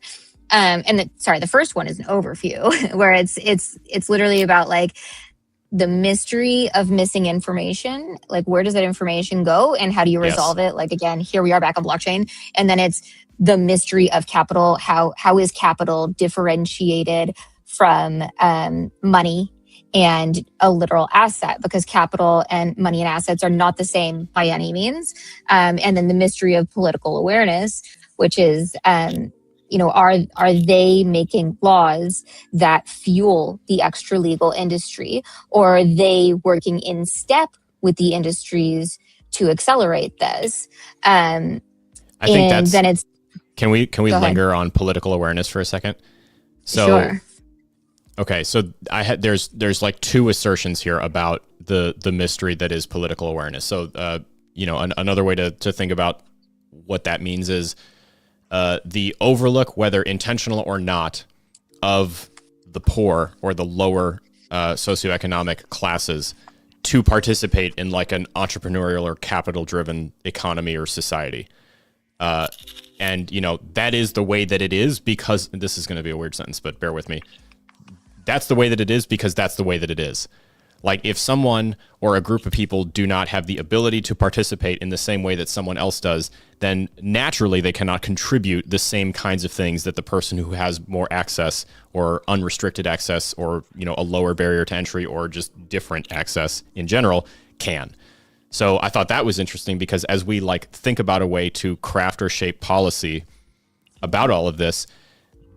The first one is an overview where it's literally about like the mystery of missing information. Like, where does that information go and how do you resolve it? Like, again, here we are back on blockchain. And then it's the mystery of capital. How is capital differentiated from money and a literal asset, because capital and money and assets are not the same by any means. And then the mystery of political awareness, which is, are they making laws that fuel the extra legal industry, or are they working in step with the industries to accelerate this? I think that's, then it's, can we linger on political awareness for a second? So, sure. Okay, so there's like 2 assertions here about the mystery that is political awareness. So another way to think about what that means is the overlook, whether intentional or not, of the poor or the lower socioeconomic classes to participate in like an entrepreneurial or capital-driven economy or society. And that is the way that it is because, this is going to be a weird sentence, but bear with me. That's the way that it is because that's the way that it is. Like if someone or a group of people do not have the ability to participate in the same way that someone else does, then naturally they cannot contribute the same kinds of things that the person who has more access or unrestricted access or, you know, a lower barrier to entry or just different access in general can. So I thought that was interesting because as we like think about a way to craft or shape policy about all of this,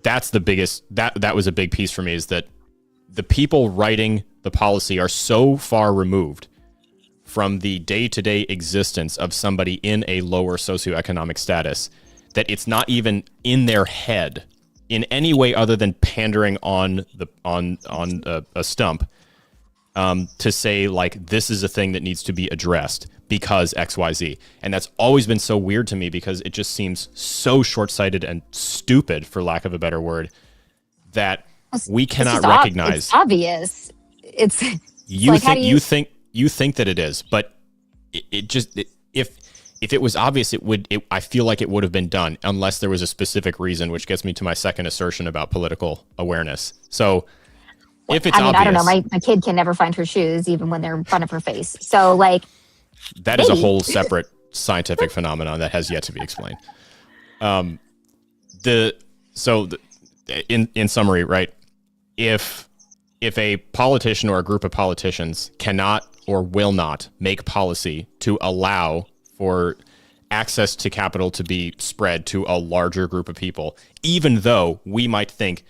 that's the biggest, that was a big piece for me, is that the people writing the policy are so far removed from the day-to-day existence of somebody in a lower socioeconomic status that it's not even in their head in any way other than pandering on a stump to say like this is a thing that needs to be addressed because XYZ. And that's always been so weird to me because it just seems so short-sighted and stupid, for lack of a better word, that we cannot recognize. It's obvious. It's you like, think you think that it is, but if it was obvious, I feel like it would have been done unless there was a specific reason, which gets me to my second assertion about political awareness. So if it's obvious, I don't know. My kid can never find her shoes even when they're in front of her face. So like that is a whole separate scientific phenomenon that has yet to be explained. In summary, right? If a politician or a group of politicians cannot or will not make policy to allow for access to capital to be spread to a larger group of people, even though we might think,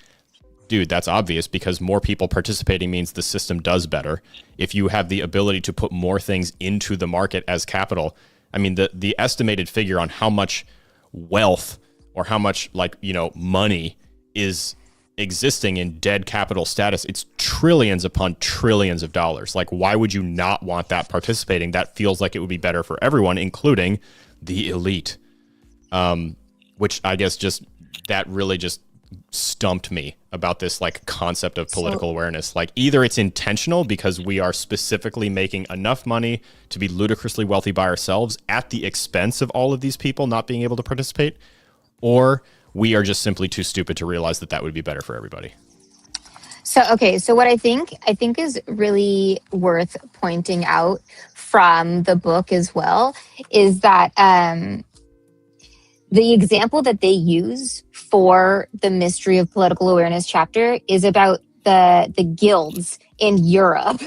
dude, that's obvious because more people participating means the system does better. If you have the ability to put more things into the market as capital, I mean, the estimated figure on how much wealth or how much money is existing in dead capital status, it's trillions upon trillions of dollars. Like, why would you not want that participating? That feels like it would be better for everyone, including the elite. Which I guess that really just stumped me about this like concept of political awareness. Like either it's intentional because we are specifically making enough money to be ludicrously wealthy by ourselves at the expense of all of these people not being able to participate, or we are just simply too stupid to realize that would be better for everybody. So what I think is really worth pointing out from the book as well is that the example that they use for the Mystery of Political Awareness chapter is about the guilds in Europe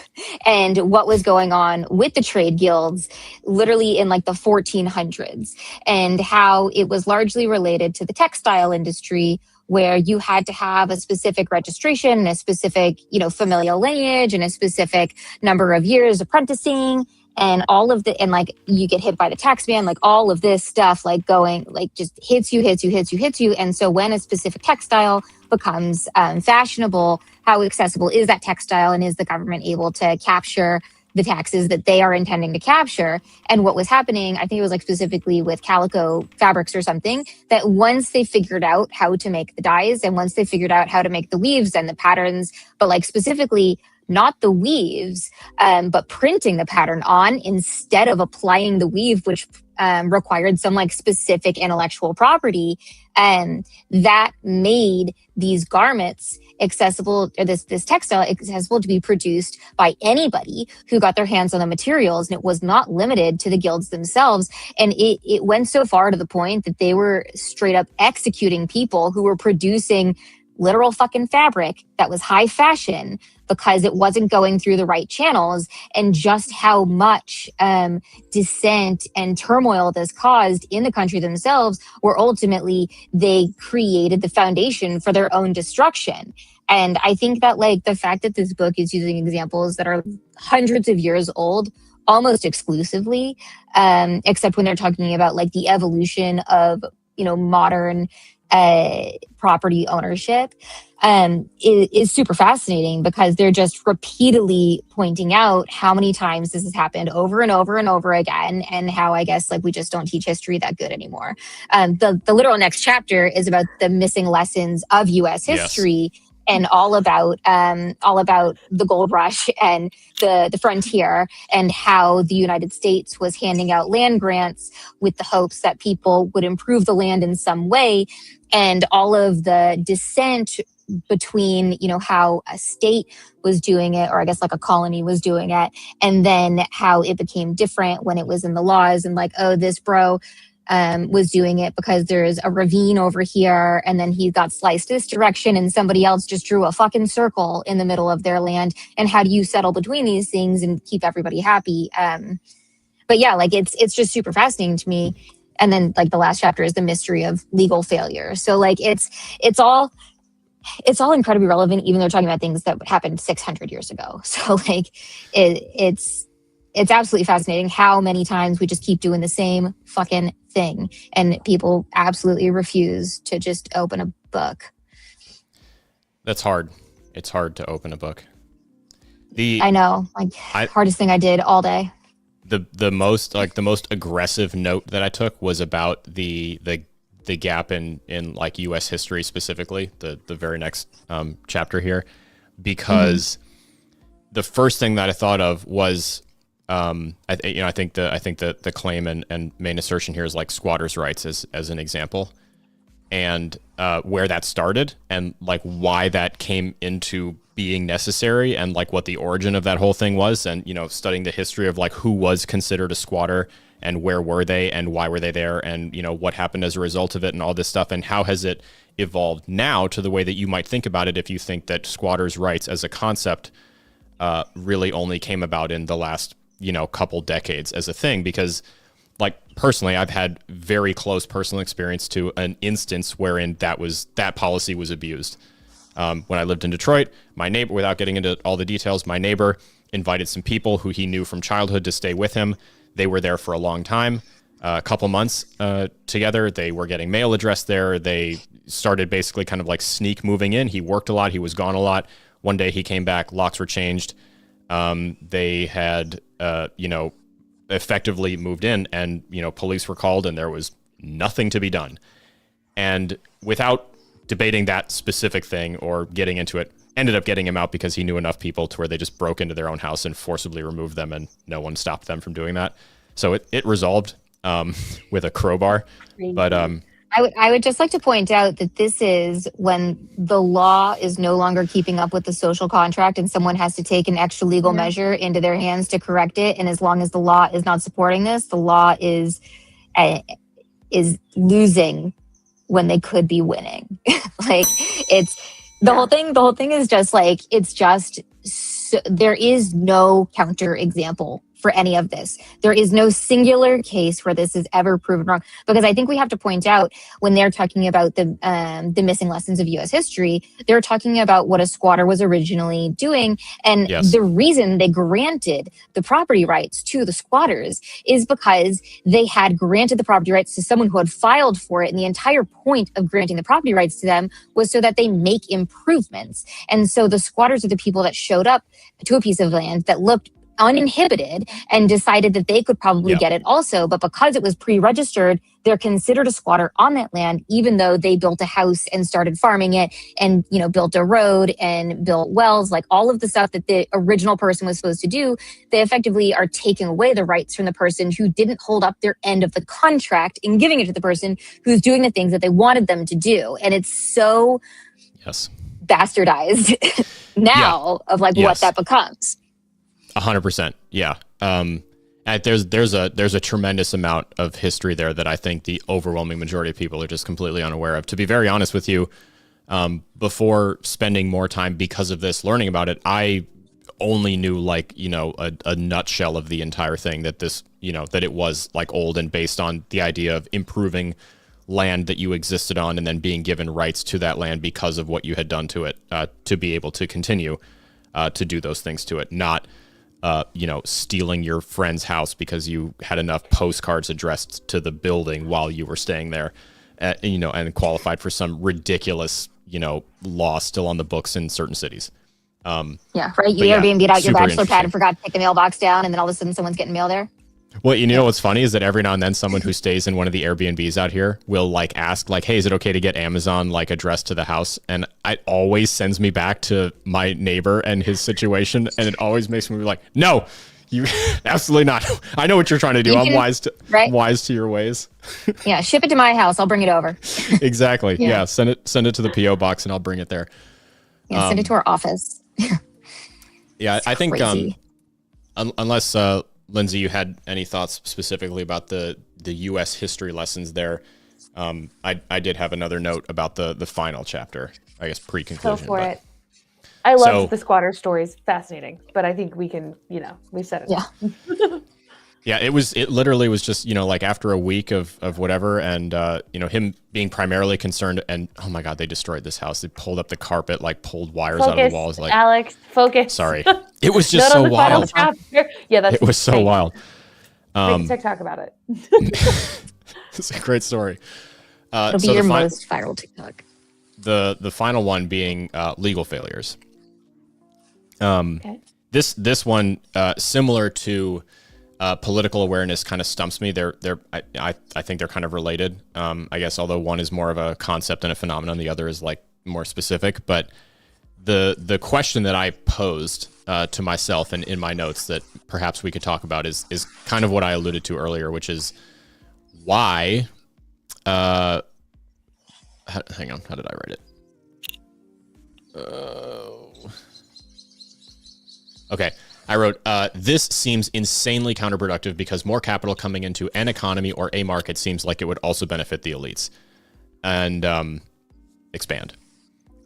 and what was going on with the trade guilds literally in like the 1400s, and how it was largely related to the textile industry, where you had to have a specific registration and a specific, familial lineage and a specific number of years apprenticing, and all of and like you get hit by the tax man, like all of this stuff like going like just hits you. And so when a specific textile becomes fashionable, how accessible is that textile, and is the government able to capture the taxes that they are intending to capture? And what was happening, I think it was like specifically with calico fabrics or something, that once they figured out how to make the dyes and once they figured out how to make the weaves and the patterns, but like specifically not the weaves, but printing the pattern on instead of applying the weave, which required some like specific intellectual property, that made these garments accessible, or this textile accessible to be produced by anybody who got their hands on the materials. And it was not limited to the guilds themselves. And it went so far to the point that they were straight up executing people who were producing literal fucking fabric that was high fashion because it wasn't going through the right channels, and just how much dissent and turmoil this caused in the country themselves, where ultimately they created the foundation for their own destruction. And I think that like the fact that this book is using examples that are hundreds of years old almost exclusively, except when they're talking about like the evolution of, modern property ownership, is super fascinating, because they're just repeatedly pointing out how many times this has happened over and over and over again, and how I guess like we just don't teach history that good anymore. The literal next chapter is about the missing lessons of U.S. history. Yes. And all about the gold rush and the frontier, and how the United States was handing out land grants with the hopes that people would improve the land in some way. And all of the dissent between, you know, how a state was doing it, or I guess like a colony was doing it, and then how it became different when it was in the laws, and like, oh, this bro was doing it because there's a ravine over here, and then he got sliced this direction, and somebody else just drew a fucking circle in the middle of their land. And how do you settle between these things and keep everybody happy? But yeah, like it's just super fascinating to me. And then like the last chapter is the mystery of legal failure. So like it's all incredibly relevant, even though they're talking about things that happened 600 years ago. So like it's absolutely fascinating how many times we just keep doing the same fucking thing, and people absolutely refuse to just open a book. That's hard. It's hard to open a book. I know, like hardest thing I did all day. The most aggressive note that I took was about the gap in like U.S. history specifically, the very next chapter here, because the first thing that I thought of was I think the claim and main assertion here is like squatters' rights as an example, and where that started and like why that came into being necessary, and like what the origin of that whole thing was, and you know, studying the history of like who was considered a squatter and where were they and why were they there, and you know, what happened as a result of it and all this stuff, and how has it evolved now to the way that you might think about it if you think that squatters' rights as a concept really only came about in the last, you know, couple decades as a thing. Because like personally, I've had very close personal experience to an instance wherein that policy was abused. When I lived in Detroit, my neighbor, without getting into all the details, my neighbor invited some people who he knew from childhood to stay with him. They were there for a long time, a couple months together. They were getting mail addressed there. They started basically kind of like sneak moving in. He worked a lot. He was gone a lot. One day he came back, locks were changed. They had, effectively moved in, and, you know, police were called and there was nothing to be done. And without debating that specific thing or getting into it, ended up getting him out because he knew enough people to where they just broke into their own house and forcibly removed them, and no one stopped them from doing that. So it resolved with a crowbar. But I would just like to point out that this is when the law is no longer keeping up with the social contract, and someone has to take an extra legal measure into their hands to correct it. And as long as the law is not supporting this, the law is losing when they could be winning. Like it's the whole thing is just like, it's just there is no counter example for any of this. There is no singular case where this is ever proven wrong. Because I think we have to point out, when they're talking about the missing lessons of U.S. history, they're talking about what a squatter was originally doing. And the reason they granted the property rights to the squatters is because they had granted the property rights to someone who had filed for it. And the entire point of granting the property rights to them was so that they make improvements. And so the squatters are the people that showed up to a piece of land that looked uninhibited and decided that they could probably get it also. But because it was pre-registered, they're considered a squatter on that land, even though they built a house and started farming it and, you know, built a road and built wells, like all of the stuff that the original person was supposed to do. They effectively are taking away the rights from the person who didn't hold up their end of the contract and giving it to the person who's doing the things that they wanted them to do. And it's so bastardized now of like what that becomes. 100%. Yeah. There's a tremendous amount of history there that I think the overwhelming majority of people are just completely unaware of. To be very honest with you, before spending more time because of this, learning about it, I only knew like, you know, a nutshell of the entire thing, that this, you know, that it was like old and based on the idea of improving land that you existed on and then being given rights to that land because of what you had done to it, to be able to continue to do those things to it, not stealing your friend's house because you had enough postcards addressed to the building while you were staying there, and qualified for some ridiculous, law still on the books in certain cities. You Airbnb'd out your bachelor pad and forgot to take the mailbox down, and then all of a sudden someone's getting mail there. Well, you know what's funny is that every now and then someone who stays in one of the Airbnbs out here will like ask like, hey, is it okay to get Amazon like addressed to the house? And it always sends me back to my neighbor and his situation. And it always makes me be like, no, you absolutely not. I know what you're trying to do. I'm wise to your ways. Yeah. Ship it to my house. I'll bring it over. Exactly. Yeah. Send it to the PO box and I'll bring it there. Yeah, send it to our office. Yeah, I think crazy. Unless Lindsay, you had any thoughts specifically about the U.S. history lessons there, I did have another note about the final chapter. I guess pre-conclusion. Go for it. I love the squatter stories. Fascinating, but I think we can, we've said it. Yeah. Yeah, it literally was just, like after a week of whatever, and him being primarily concerned, and oh my God, they destroyed this house. They pulled up the carpet, like pulled wires out of the walls. Like, Alex, focus. Sorry. It was just so wild. Yeah, it was so wild. Make a TikTok about it. It's a great story. It'll be your most viral TikTok. The final one being legal failures. Okay. This one, similar to political awareness, kind of stumps me. I think they're kind of related. I guess, although one is more of a concept and a phenomenon, the other is like more specific. But the question that I posed to myself and in my notes that perhaps we could talk about is kind of what I alluded to earlier, which is why. Hang on, how did I write it? Okay, I wrote, this seems insanely counterproductive because more capital coming into an economy or a market seems like it would also benefit the elites. And expand.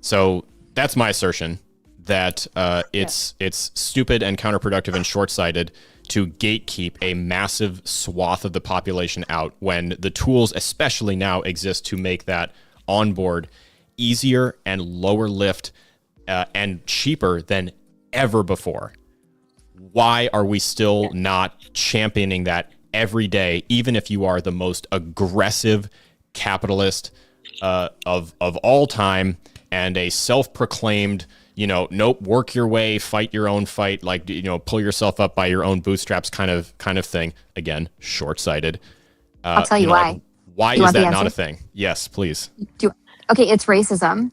So that's my assertion, that it's stupid and counterproductive and short-sighted to gatekeep a massive swath of the population out when the tools, especially now, exist to make that onboard easier and lower lift and cheaper than ever before. Why are we still not championing that every day, even if you are the most aggressive capitalist of all time and a self-proclaimed, nope, work your way, fight your own fight, like, pull yourself up by your own bootstraps kind of thing. Again, short-sighted. I'll tell you why. Why is that not a thing? Yes, please. Okay, it's racism.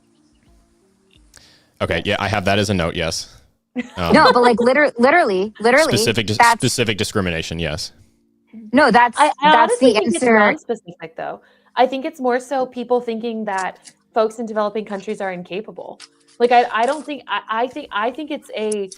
Okay, yeah, I have that as a note, yes. No, but like literally, specific discrimination. Yes. No, that's the answer. It's non-specific, though. I think it's more so people thinking that folks in developing countries are incapable. Like I don't think. I think it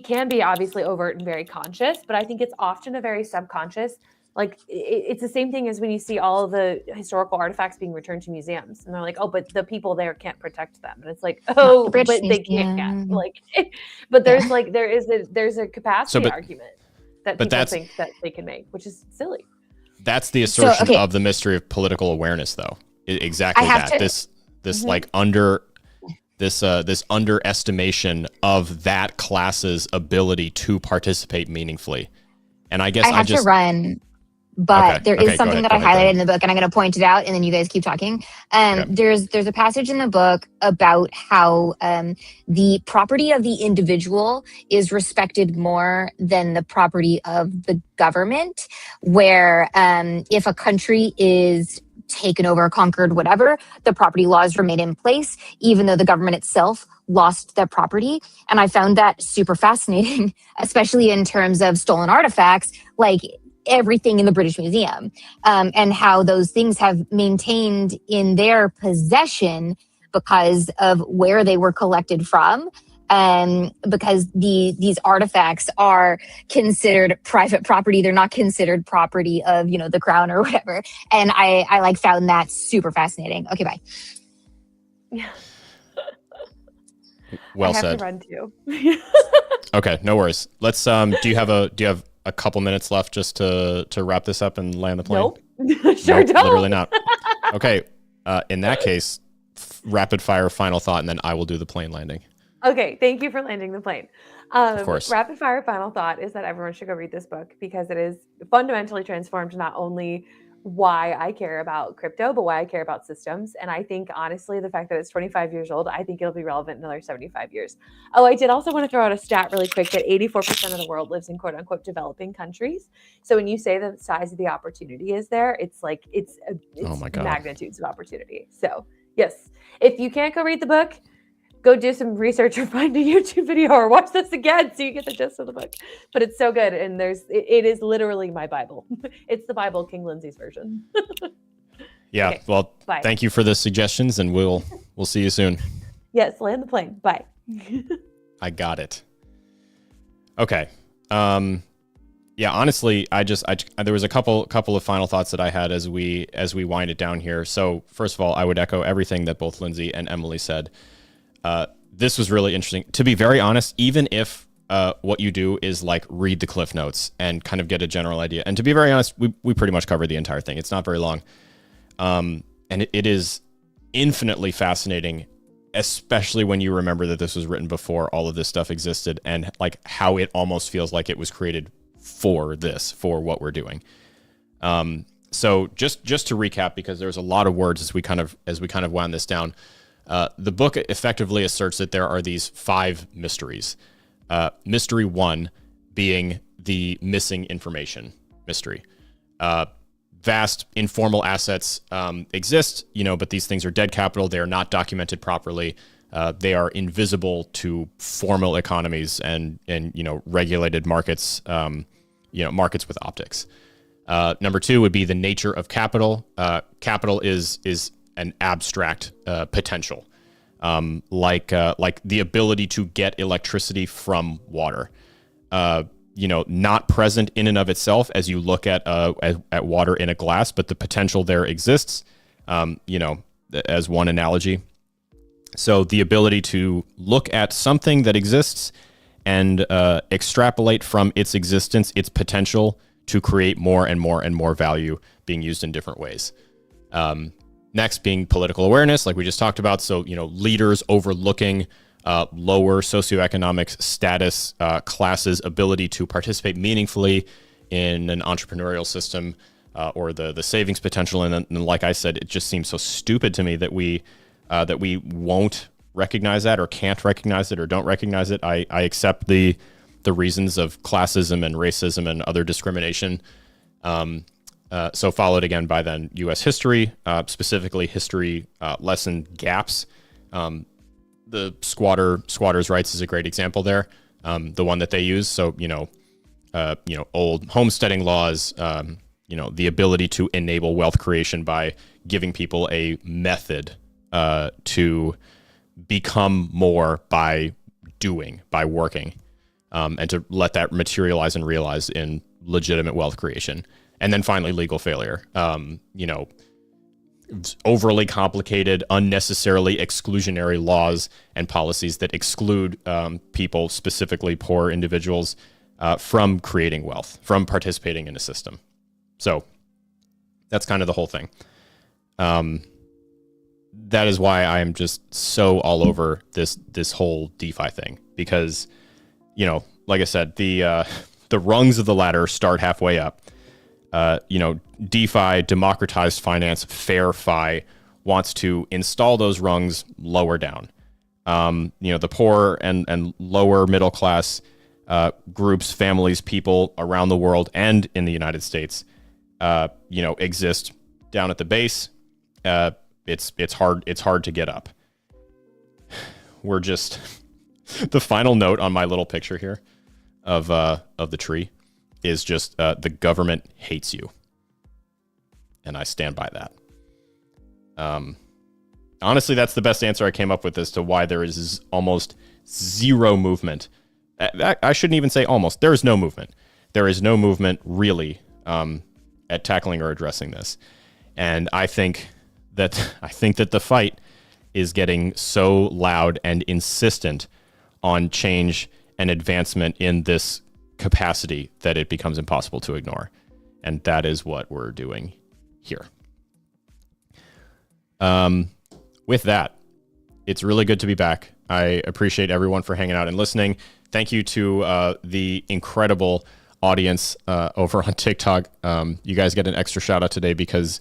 can be obviously overt and very conscious, but I think it's often a very subconscious. Like it's the same thing as when you see all of the historical artifacts being returned to museums, and they're like, "Oh, but the people there can't protect them." And it's like, "Oh, but they can't." Like, but there's there's a capacity argument that people think that they can make, which is silly. That's the assertion of the mystery of political awareness, though. Exactly that. This like this underestimation of that class's ability to participate meaningfully. And I guess I have to run. But there is something that I highlighted in the book, and I'm going to point it out, and then you guys keep talking. There's a passage in the book about how the property of the individual is respected more than the property of the government, where if a country is taken over, conquered, whatever, the property laws remain in place, even though the government itself lost their property. And I found that super fascinating, especially in terms of stolen artifacts, like everything in the British Museum, and how those things have maintained in their possession because of where they were collected from. Because these artifacts are considered private property. They're not considered property of, the crown or whatever. And I found that super fascinating. Okay, bye. Yeah. Well I have said. To run too. Okay, no worries. Let's do you have a couple minutes left just to wrap this up and land the plane? Nope. Sure don't. Literally not. Okay. In that case, rapid fire final thought, and then I will do the plane landing. Okay. Thank you for landing the plane. Of course. Rapid fire final thought is that everyone should go read this book because it is fundamentally transformed not only why I care about crypto, but why I care about systems. And I think, honestly, the fact that it's 25 years old, I think it'll be relevant in another 75 years. Oh, I did also want to throw out a stat really quick that 84% of the world lives in quote unquote developing countries. So when you say the size of the opportunity is there, it's oh my God, magnitudes of opportunity. So yes, if you can't go read the book, go do some research or find a YouTube video or watch this again so you get the gist of the book. But it's so good. And it is literally my Bible. It's the Bible, King Lindsay's version. Yeah. Okay, well, bye. Thank you for the suggestions, and we'll see you soon. Yes, land the plane. Bye. I got it. Okay. Yeah, honestly, there was a couple of final thoughts that I had as we wind it down here. So first of all, I would echo everything that both Lindsay and Emily said. This was really interesting. To be very honest, even if what you do is like read the Cliff Notes and kind of get a general idea, and to be very honest, we pretty much covered the entire thing. It's not very long, and it is infinitely fascinating, especially when you remember that this was written before all of this stuff existed, and like how it almost feels like it was created for what we're doing. So just to recap, because there's a lot of words as we kind of wound this down. The book effectively asserts that there are these 5 mysteries. Mystery 1 being the missing information mystery. Vast informal assets exist, but these things are dead capital. They are not documented properly. They are invisible to formal economies and regulated markets, markets with optics. Number 2 would be the nature of capital. Capital is an abstract potential, like the ability to get electricity from water. Not present in and of itself as you look at water in a glass, but the potential there exists, as one analogy. So the ability to look at something that exists and extrapolate from its existence, its potential to create more and more and more value being used in different ways. Next being political awareness, like we just talked about. So, leaders overlooking lower socioeconomic status classes' ability to participate meaningfully in an entrepreneurial system or the savings potential. And like I said, it just seems so stupid to me that we won't recognize that or can't recognize it or don't recognize it. I accept the reasons of classism and racism and other discrimination. So followed again by then U.S. history, specifically history lesson gaps. The squatters' rights is a great example there. The one that they use. So, old homesteading laws, the ability to enable wealth creation by giving people a method to become more by working, and to let that materialize and realize in legitimate wealth creation. And then finally, legal failure. Overly complicated, unnecessarily exclusionary laws and policies that exclude people, specifically poor individuals, from creating wealth, from participating in a system. So that's kind of the whole thing. That is why I am just so all over this whole DeFi thing, because, like I said, the rungs of the ladder start halfway up. DeFi, democratized finance, fair fi, wants to install those rungs lower down. The poor and lower middle class groups, families, people around the world and in the United States, exist down at the base. It's hard to get up. We're just the final note on my little picture here of the tree is just the government hates you. And I stand by that. Honestly, that's the best answer I came up with as to why there is almost zero movement. I shouldn't even say almost. There is no movement. There is no movement really at tackling or addressing this. And I think that the fight is getting so loud and insistent on change and advancement in this capacity that it becomes impossible to ignore. And that is what we're doing here. With that, it's really good to be back. I appreciate everyone for hanging out and listening. Thank you to the incredible audience over on TikTok. You guys get an extra shout out today because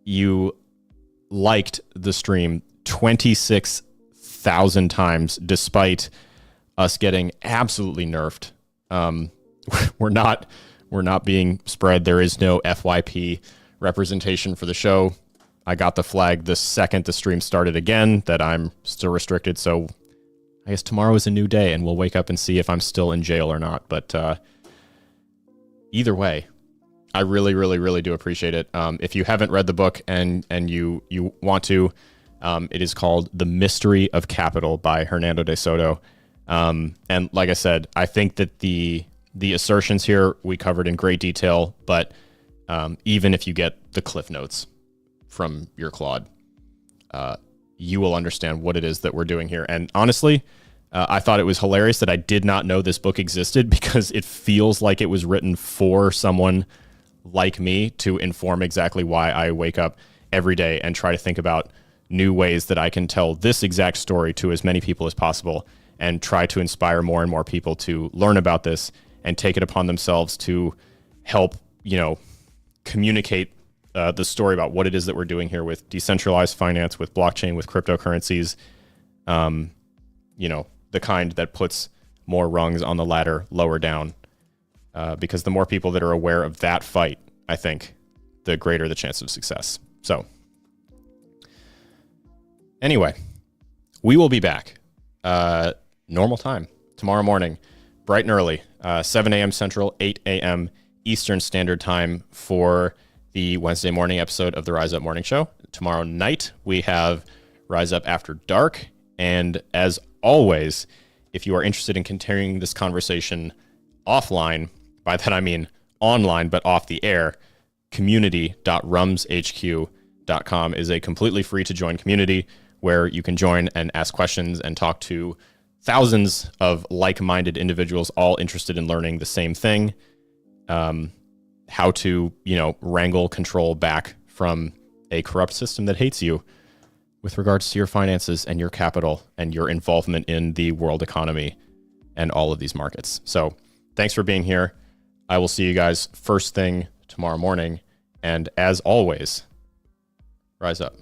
you liked the stream 26,000 times despite us getting absolutely nerfed. We're not being spread. There is no FYP representation for the show. I got the flag the second the stream started again that I'm still restricted. So I guess tomorrow is a new day and we'll wake up and see if I'm still in jail or not. But either way, I really, really, really do appreciate it. If you haven't read the book and you want to, It is called The Mystery of Capital by Hernando de Soto. And like I said, I think that the assertions here we covered in great detail, but even if you get the cliff notes from your Claude, you will understand what it is that we're doing here. And honestly, I thought it was hilarious that I did not know this book existed, because it feels like it was written for someone like me to inform exactly why I wake up every day and try to think about new ways that I can tell this exact story to as many people as possible, and try to inspire more and more people to learn about this and take it upon themselves to help, communicate the story about what it is that we're doing here with decentralized finance, with blockchain, with cryptocurrencies, the kind that puts more rungs on the ladder lower down, because the more people that are aware of that fight, I think, the greater the chance of success. So anyway, we will be back normal time tomorrow morning, bright and early, 7 a.m. Central, 8 a.m. Eastern Standard Time for the Wednesday morning episode of the Rise Up Morning Show. Tomorrow night, we have Rise Up After Dark. And as always, if you are interested in continuing this conversation offline, by that I mean online, but off the air, community.rumshq.com is a completely free to join community where you can join and ask questions and talk to thousands of like-minded individuals, all interested in learning the same thing, how to, wrangle control back from a corrupt system that hates you with regards to your finances and your capital and your involvement in the world economy and all of these markets. So thanks for being here. I will see you guys first thing tomorrow morning. And as always, rise up.